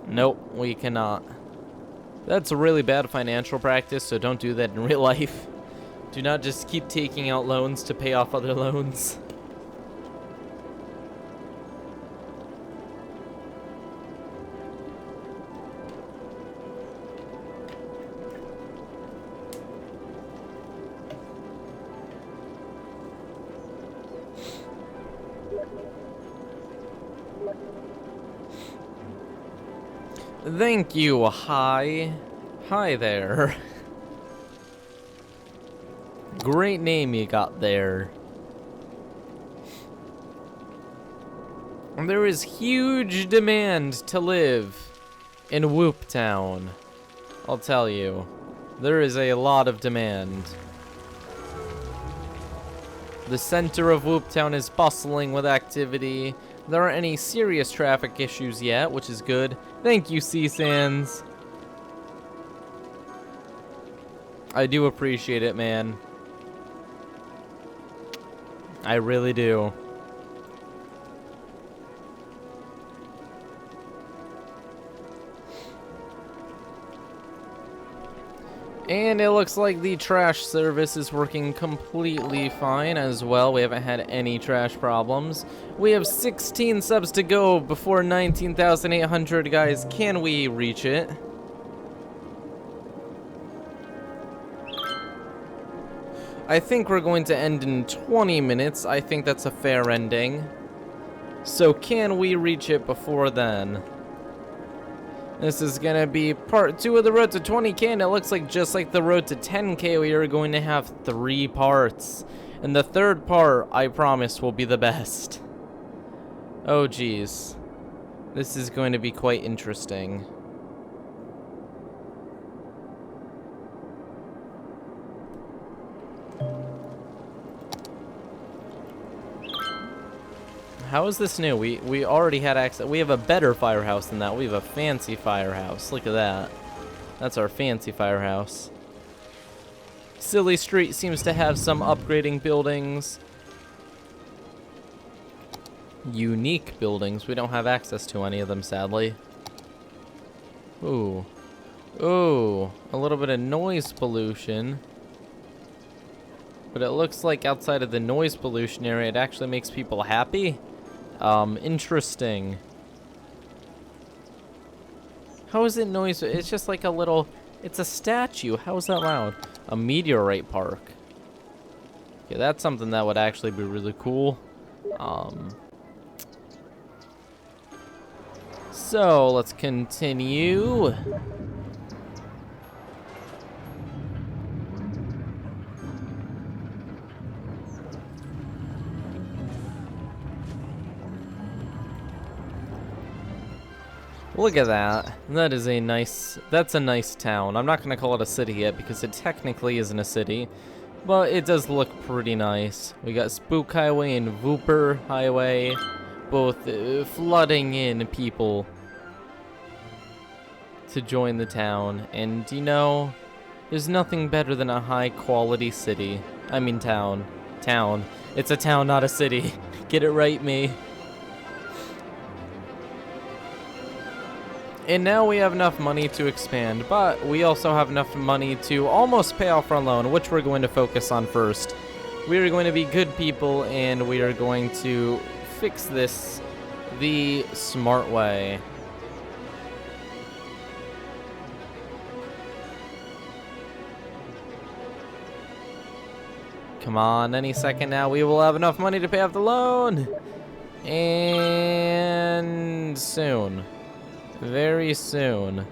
Nope, we cannot. That's a really bad financial practice, so don't do that in real life. Do not just keep taking out loans to pay off other loans. Thank you, hi. Hi there. Great name you got there. There is huge demand to live in Whoop Town. I'll tell you. There is a lot of demand. The center of Whoop Town is bustling with activity. There aren't any serious traffic issues yet, which is good. Thank you, C-Sans. I do appreciate it, man. I really do. And it looks like the trash service is working completely fine as well. We haven't had any trash problems. We have 16 subs to go before 19,800, guys. Can we reach it? I think we're going to end in 20 minutes. I think that's a fair ending. So can we reach it before then? This is gonna be part 2 of the road to 20K, and it looks like just like the road to 10K, we are going to have 3 parts. And the third part, I promise, will be the best. Oh geez. This is going to be quite interesting. How is this new? We already had access. We have a better firehouse than that. We have a fancy firehouse. Look at that. That's our fancy firehouse. Silly Street seems to have some upgrading buildings. Unique buildings. We don't have access to any of them, sadly. Ooh. Ooh. A little bit of noise pollution. But it looks like outside of the noise pollution area, it actually makes people happy. Interesting. How is it noise? It's just like a little, it's a statue. How is that loud? A meteorite park. Okay, that's something that would actually be really cool. So let's continue. Look at that. That is a nice, that's a nice town. I'm not going to call it a city yet because it technically isn't a city, but it does look pretty nice. We got Spook Highway and Vooper Highway, both flooding in people to join the town. And you know, there's nothing better than a high quality city. I mean town. Town. It's a town, not a city. Get it right, me. And now we have enough money to expand, but we also have enough money to almost pay off our loan, which we're going to focus on first. We are going to be good people, and we are going to fix this the smart way. Come on, any second now, we will have enough money to pay off the loan. And soon. Very soon.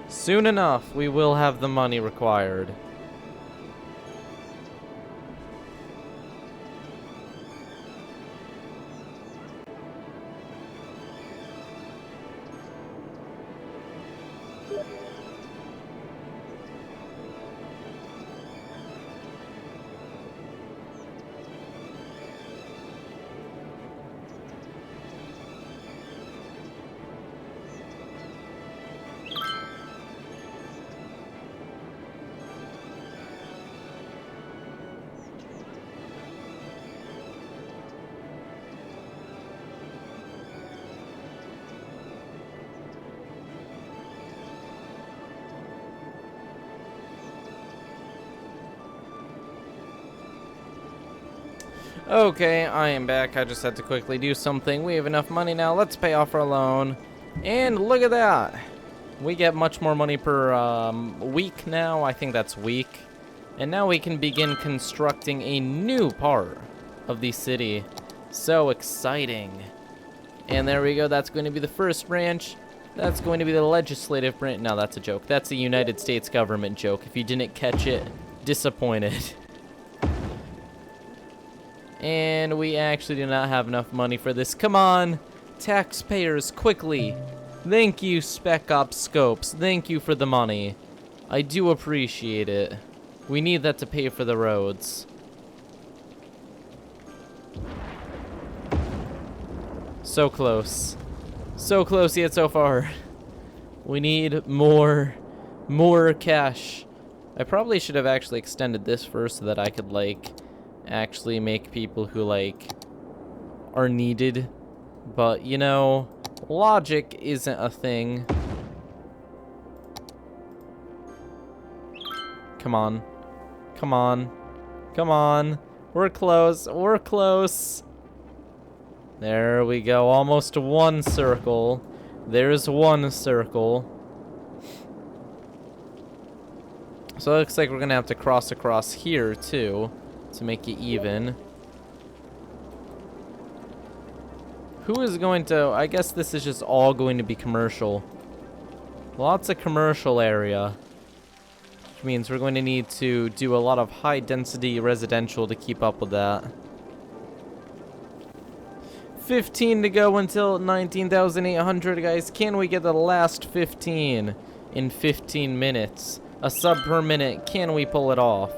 Soon enough, we will have the money required. Okay, I am back. I just had to quickly do something. We have enough money now. Let's pay off our loan. And look at that. We get much more money per week now. I think that's week. And now we can begin constructing a new part of the city. So exciting. And there we go. That's going to be the first branch. That's going to be the legislative branch. No, that's a joke. That's a United States government joke. If you didn't catch it, disappointed. And we actually do not have enough money for this. Come on, taxpayers, quickly. Thank you, Spec Ops Scopes. Thank you for the money. I do appreciate it. We need that to pay for the roads. So close. So close yet so far. We need more cash. I probably should have actually extended this first so that I could, like, actually make people who, like, are needed. But, you know, logic isn't a thing. Come on. Come on. Come on. We're close. We're close. There we go. Almost one circle. There's one circle. So it looks like we're going to have to cross across here, too, to make it even. Who is going to... I guess this is just all going to be commercial. Lots of commercial area. Which means we're going to need to do a lot of high-density residential to keep up with that. 15 to go until 19,800, guys. Can we get the last 15 in 15 minutes? A sub per minute. Can we pull it off?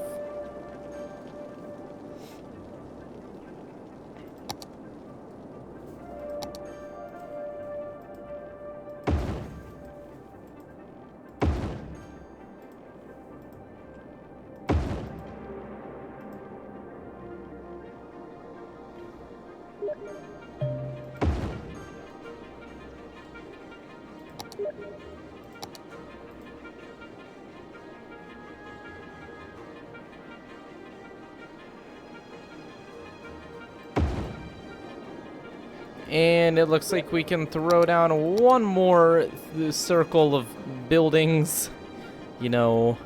And it looks like we can throw down one more circle of buildings. You know,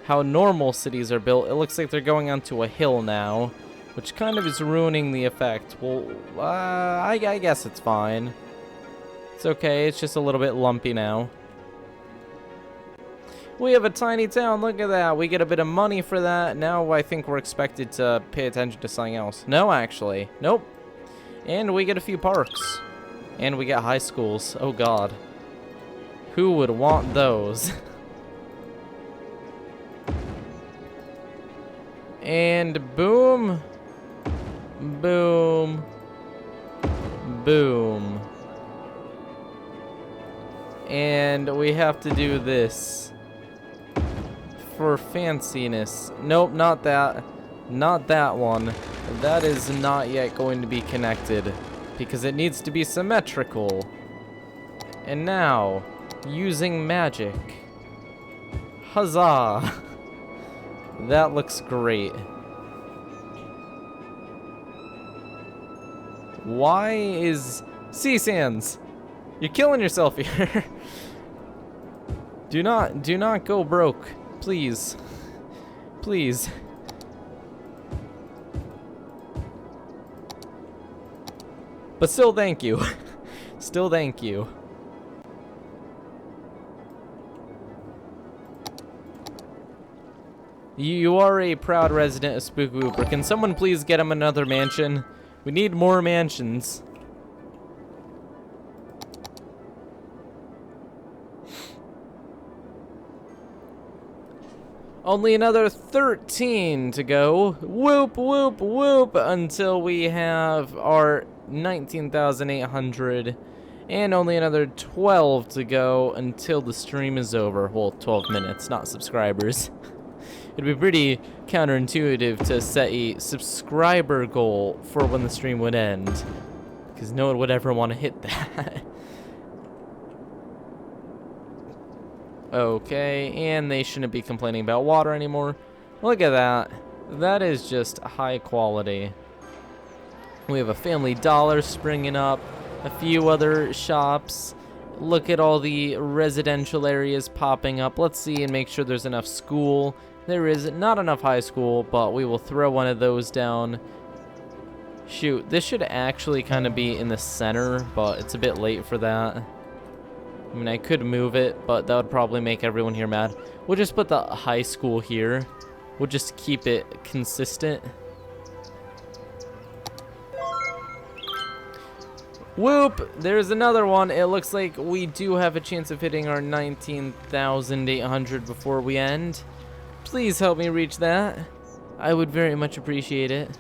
how normal cities are built. It looks like they're going onto a hill now, which kind of is ruining the effect. Well, I guess it's fine. It's okay, it's just a little bit lumpy now. We have a tiny town, look at that. We get a bit of money for that. Now I think we're expected to pay attention to something else. No, actually. Nope. And we get a few parks. And we get high schools. Oh, God. Who would want those? And boom. Boom. Boom. And we have to do this. For fanciness. Nope, not that. Not that one. That is not yet going to be connected because it needs to be symmetrical. And now, using magic. Huzzah! That looks great. Why is... Sea Sands! You're killing yourself here. Do not go broke. Please. Please. But still, thank you. Still, thank you. You are a proud resident of Spook Wooper. Can someone please get him another mansion? We need more mansions. Only another 13 to go. Whoop, whoop, whoop, until we have our 19,800. And only another 12 to go until the stream is over. Well, 12 minutes, not subscribers. It'd be pretty counterintuitive to set a subscriber goal for when the stream would end, because no one would ever want to hit that. Okay, and they shouldn't be complaining about water anymore. Look at that. That is just high quality. We have a Family Dollar springing up, a few other shops. Look at all the residential areas popping up. Let's see and make sure there's enough school. There is not enough high school, but we will throw one of those down. Shoot, this should actually kind of be in the center, but it's a bit late for that. I mean, I could move it, but that would probably make everyone here mad. We'll just put the high school here. We'll just keep it consistent. Whoop! There's another one. It looks like we do have a chance of hitting our 19,800 before we end. Please help me reach that. I would very much appreciate it.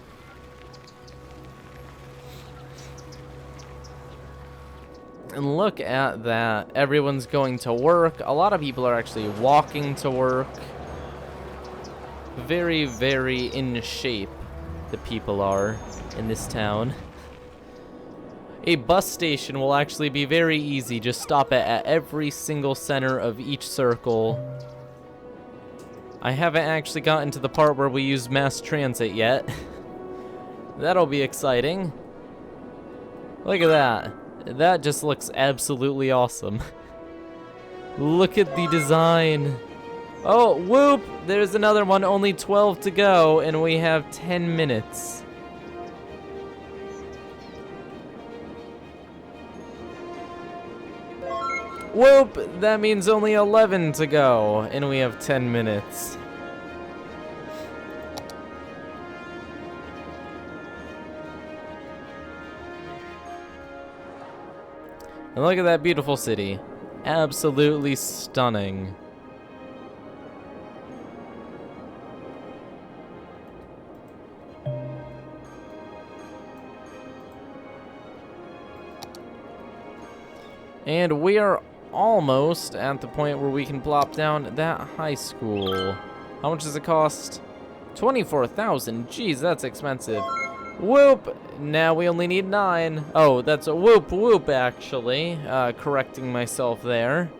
And look at that. Everyone's going to work. A lot of people are actually walking to work. Very, very in shape, the people are in this town. A bus station will actually be very easy. Just stop it at every single center of each circle. I haven't actually gotten to the part where we use mass transit yet. That'll be exciting. Look at that. That just looks absolutely awesome. Look at the design. Oh, whoop! There's another one, only 12 to go, and we have 10 minutes. Whoop! That means only 11 to go, and we have 10 minutes. And look at that beautiful city. Absolutely stunning. And we are almost at the point where we can plop down that high school. How much does it cost? 24,000. Jeez, that's expensive. Whoop! Now we only need 9. Oh, that's a whoop whoop, actually. Correcting myself there.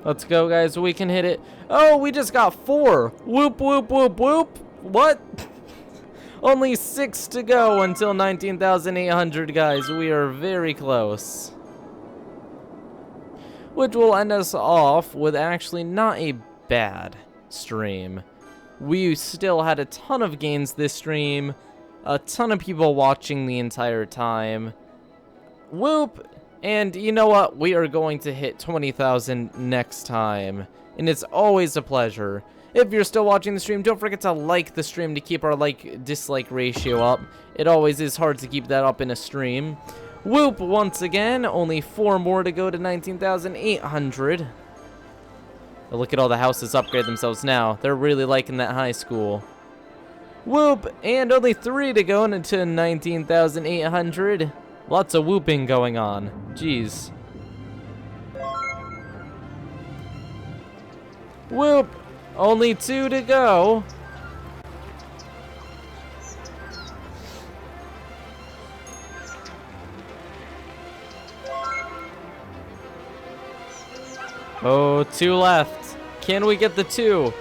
Let's go, guys. We can hit it. Oh, we just got 4. Whoop, whoop, whoop, whoop. What? Only 6 to go until 19,800, guys. We are very close. Which will end us off with actually not a bad stream. We still had a ton of gains this stream. A ton of people watching the entire time. Whoop! And you know what? We are going to hit 20,000 next time. And it's always a pleasure. If you're still watching the stream, don't forget to like the stream to keep our like-dislike ratio up. It always is hard to keep that up in a stream. Whoop, once again. Only 4 more to go to 19,800. Look at all the houses upgrade themselves now. They're really liking that high school. Whoop, and only 3 to go into 19,800. Lots of whooping going on. Jeez. Whoop! Only 2 to go. Oh, 2 left. Can we get the 2?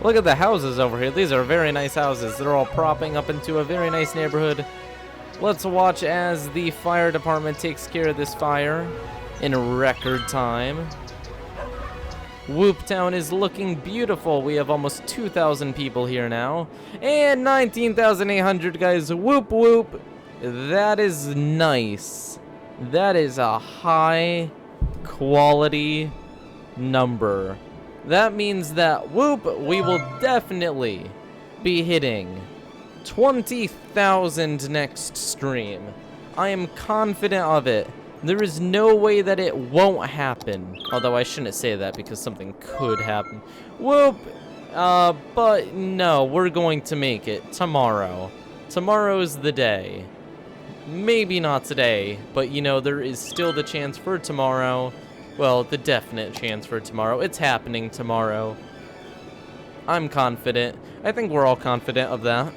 Look at the houses over here. These are very nice houses. They're all propping up into a very nice neighborhood. Let's watch as the fire department takes care of this fire in record time. Whoop Town is looking beautiful. We have almost 2,000 people here now. And 19,800, guys. Whoop, whoop. That is nice. That is a high quality number. That means that, whoop, we will definitely be hitting 20,000 next stream. I am confident of it. There is no way that it won't happen. Although I shouldn't say that because something could happen. Whoop! But no, we're going to make it tomorrow. Tomorrow's the day. Maybe not today, but you know, there is still the chance for tomorrow. Well, the definite chance for tomorrow. It's happening tomorrow. I'm confident. I think we're all confident of that.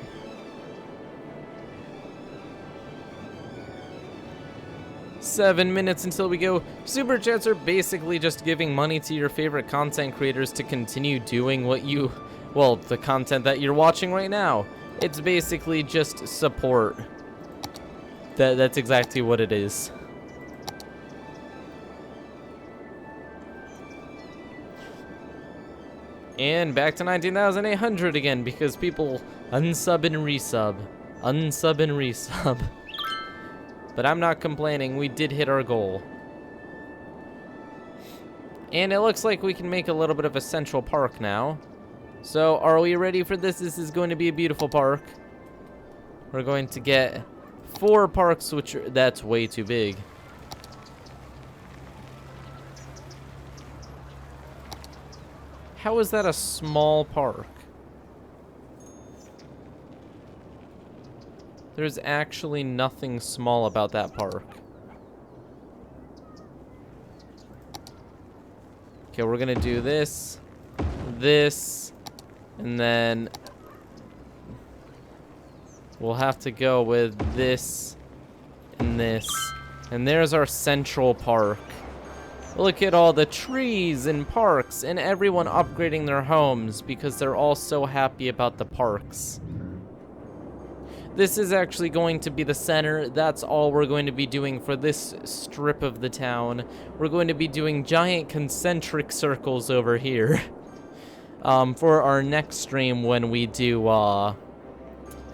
Seven minutes until we go. Super chats are basically just giving money to your favorite content creators to continue doing what you, well, the content that you're watching right now. It's basically just support. That's exactly what it is. And back to 19,800 again because people unsub and resub. Unsub and resub. But I'm not complaining. We did hit our goal. And it looks like we can make a little bit of a central park now. So are we ready for this? This is going to be a beautiful park. We're going to get 4 parks, which are, that's way too big. How is that a small park? There's actually nothing small about that park. Okay, we're gonna do this, and then we'll have to go with this and this. And there's our central park. Look at all the trees and parks and everyone upgrading their homes because they're all so happy about the parks. This is actually going to be the center. That's all we're going to be doing for this strip of the town. We're going to be doing giant concentric circles over here for our next stream when we do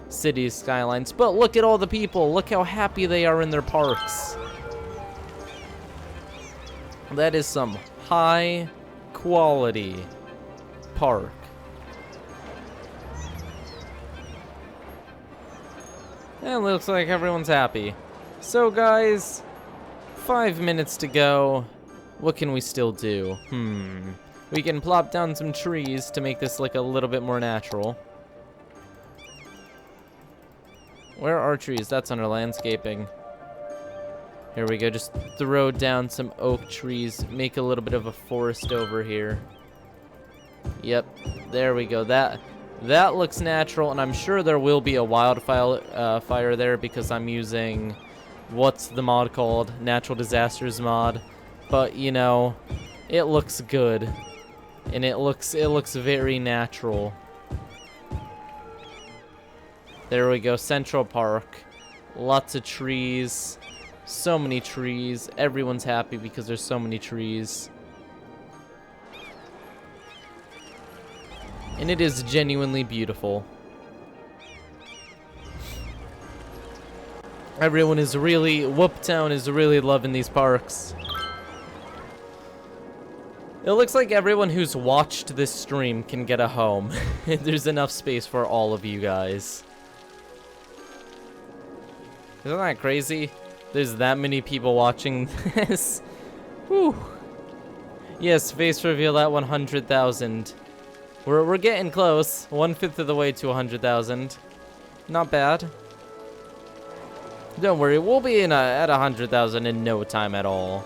City Skylines. But look at all the people. Look how happy they are in their parks. That is some high quality park. And it looks like everyone's happy. So guys, 5 minutes to go. What can we still do? We can plop down some trees to make this look a little bit more natural. Where are trees? That's under landscaping. Here we go, just throw down some oak trees, make a little bit of a forest over here. Yep, there we go. That looks natural, and I'm sure there will be a wildfire fire there because I'm using, what's the mod called? Natural Disasters mod. But, you know, it looks good. And it looks very natural. There we go, Central Park. Lots of trees. So many trees. Everyone's happy because there's so many trees. And it is genuinely beautiful. Everyone is really, Whooptown is really loving these parks. It looks like everyone who's watched this stream can get a home. There's enough space for all of you guys. Isn't that crazy? There's that many people watching this. Whew. Yes, face reveal at 100,000. We're getting close. 1/5 of the way to 100,000. Not bad. Don't worry, we'll be at 100,000 in no time at all.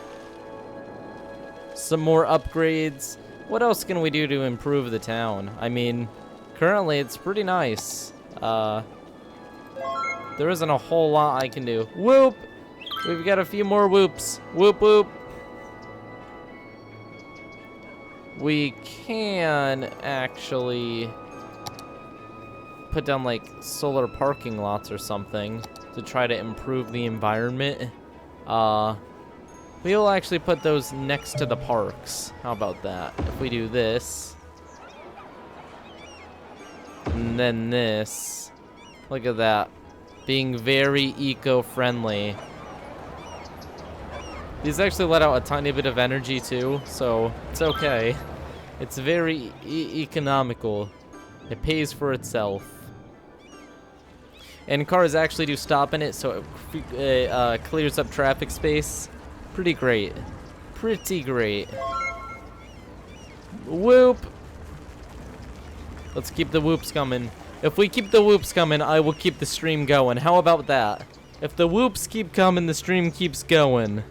Some more upgrades. What else can we do to improve the town? I mean, currently it's pretty nice. There isn't a whole lot I can do. Whoop! We've got a few more whoops. Whoop whoop. We can actually put down like solar parking lots or something to try to improve the environment. We'll actually put those next to the parks. How about that? If we do this, and then this, look at that, being very eco-friendly. These actually let out a tiny bit of energy too, so it's okay. It's very economical. It pays for itself. And cars actually do stop in it, so it clears up traffic space. Pretty great. Pretty great. Whoop! Let's keep the whoops coming. If we keep the whoops coming, I will keep the stream going. How about that? If the whoops keep coming, the stream keeps going.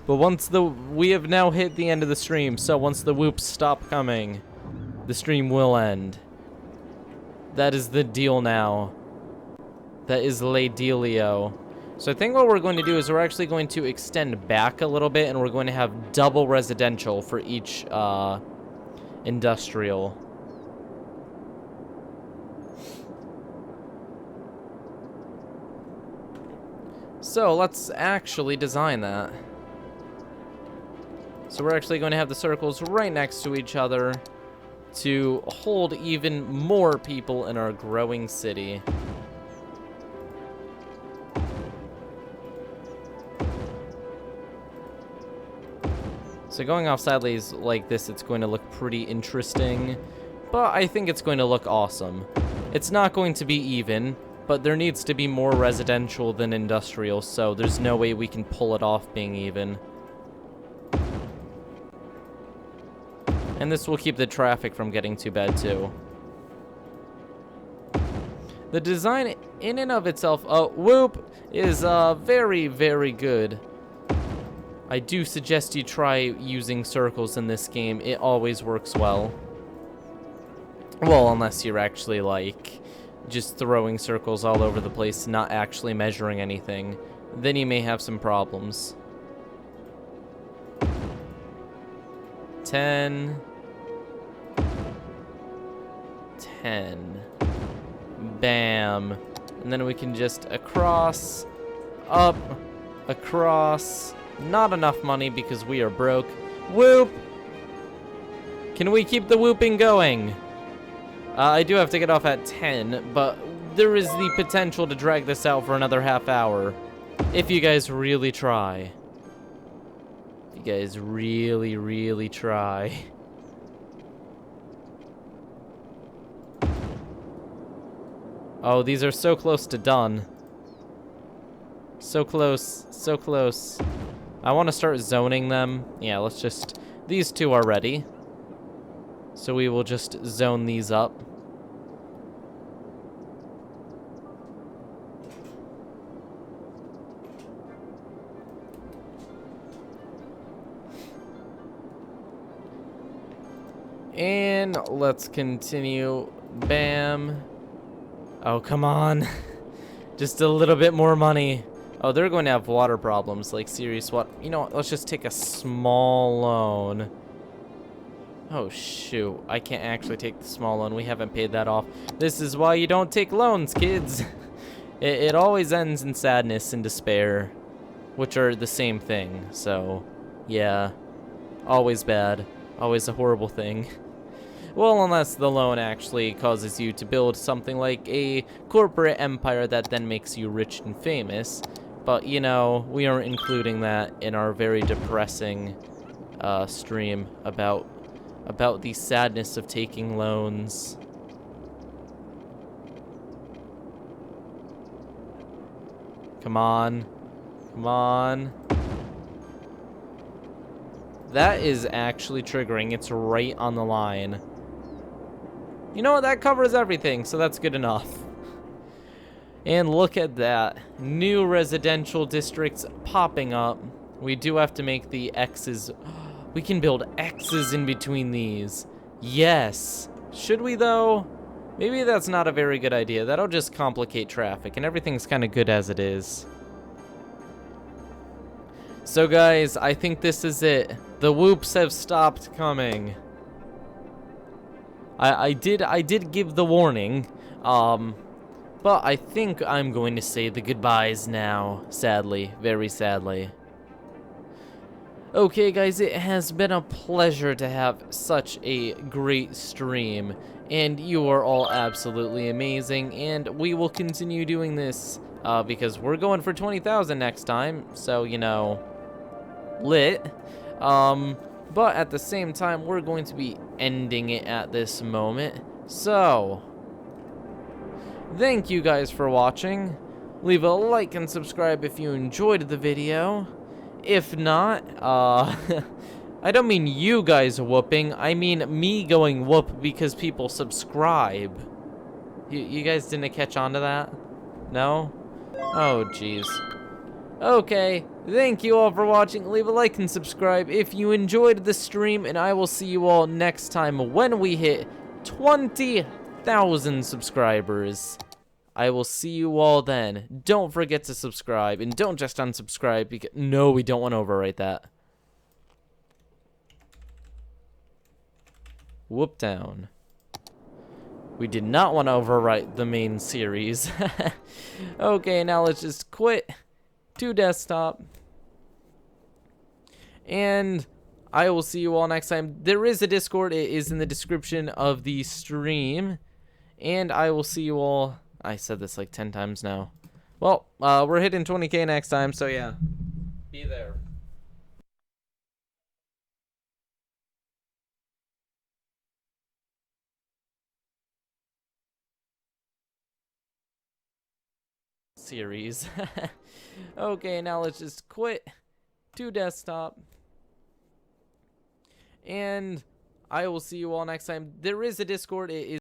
But we have now hit the end of the stream, so once the whoops stop coming, the stream will end. That is the deal now. That is le dealio. So I think what we're going to do is we're actually going to extend back a little bit, and we're going to have double residential for each industrial. So let's actually design that. So we're actually going to have the circles right next to each other to hold even more people in our growing city. So going off sideways like this, it's going to look pretty interesting, but I think it's going to look awesome. It's not going to be even, but there needs to be more residential than industrial, so there's no way we can pull it off being even. And this will keep the traffic from getting too bad too. The design in and of itself, whoop, is very, very good. I do suggest you try using circles in this game. It always works well. Well, unless you're actually, like, just throwing circles all over the place, not actually measuring anything. Then you may have some problems. 10. 10. Bam. And then we can just across, up, across. Not enough money because we are broke. Whoop! Can we keep the whooping going? I do have to get off at 10, but there is the potential to drag this out for another half hour. If you guys really try. If you guys really, really try. Oh, these are so close to done. So close, so close. I want to start zoning them. Yeah, let's just... These two are ready. So we will just zone these up. And let's continue. Bam. Oh, come on. Just a little bit more money. Oh, they're going to have water problems, like serious water. You know what? Let's just take a small loan. Oh, shoot. I can't actually take the small loan. We haven't paid that off. This is why you don't take loans, kids. It always ends in sadness and despair, which are the same thing. So, yeah. Always bad. Always a horrible thing. Well, unless the loan actually causes you to build something like a corporate empire that then makes you rich and famous. But, you know, we aren't including that in our very depressing stream about the sadness of taking loans. Come on. Come on. That is actually triggering. It's right on the line. You know what? That covers everything, so that's good enough. And look at that. New residential districts popping up. We do have to make the X's. We can build X's in between these. Yes. Should we, though? Maybe that's not a very good idea. That'll just complicate traffic, and everything's kind of good as it is. So, guys, I think this is it. The whoops have stopped coming. I did give the warning, but I think I'm going to say the goodbyes now, sadly, very sadly. Okay, guys, it has been a pleasure to have such a great stream, and you are all absolutely amazing, and we will continue doing this, because we're going for 20,000 next time, so, you know, lit. But at the same time, we're going to be ending it at this moment. So, thank you guys for watching. Leave a like and subscribe if you enjoyed the video. If not, I don't mean you guys whooping. I mean me going whoop because people subscribe. You guys didn't catch on to that? No? Oh, jeez. Okay, thank you all for watching. Leave a like and subscribe if you enjoyed the stream, and I will see you all next time when we hit 20,000 subscribers. I will see you all then. Don't forget to subscribe, and don't just unsubscribe because no, we don't want to overwrite that. Whoop down. We did not want to overwrite the main series. Okay, now let's just quit to desktop. And I will see you all next time. There is a Discord. It is in the description of the stream. And I will see you all. I said this like 10 times now. Well, we're hitting 20K next time, so yeah. Be there. Series. Okay, now let's just quit to desktop. And I will see you all next time. There is a Discord. It is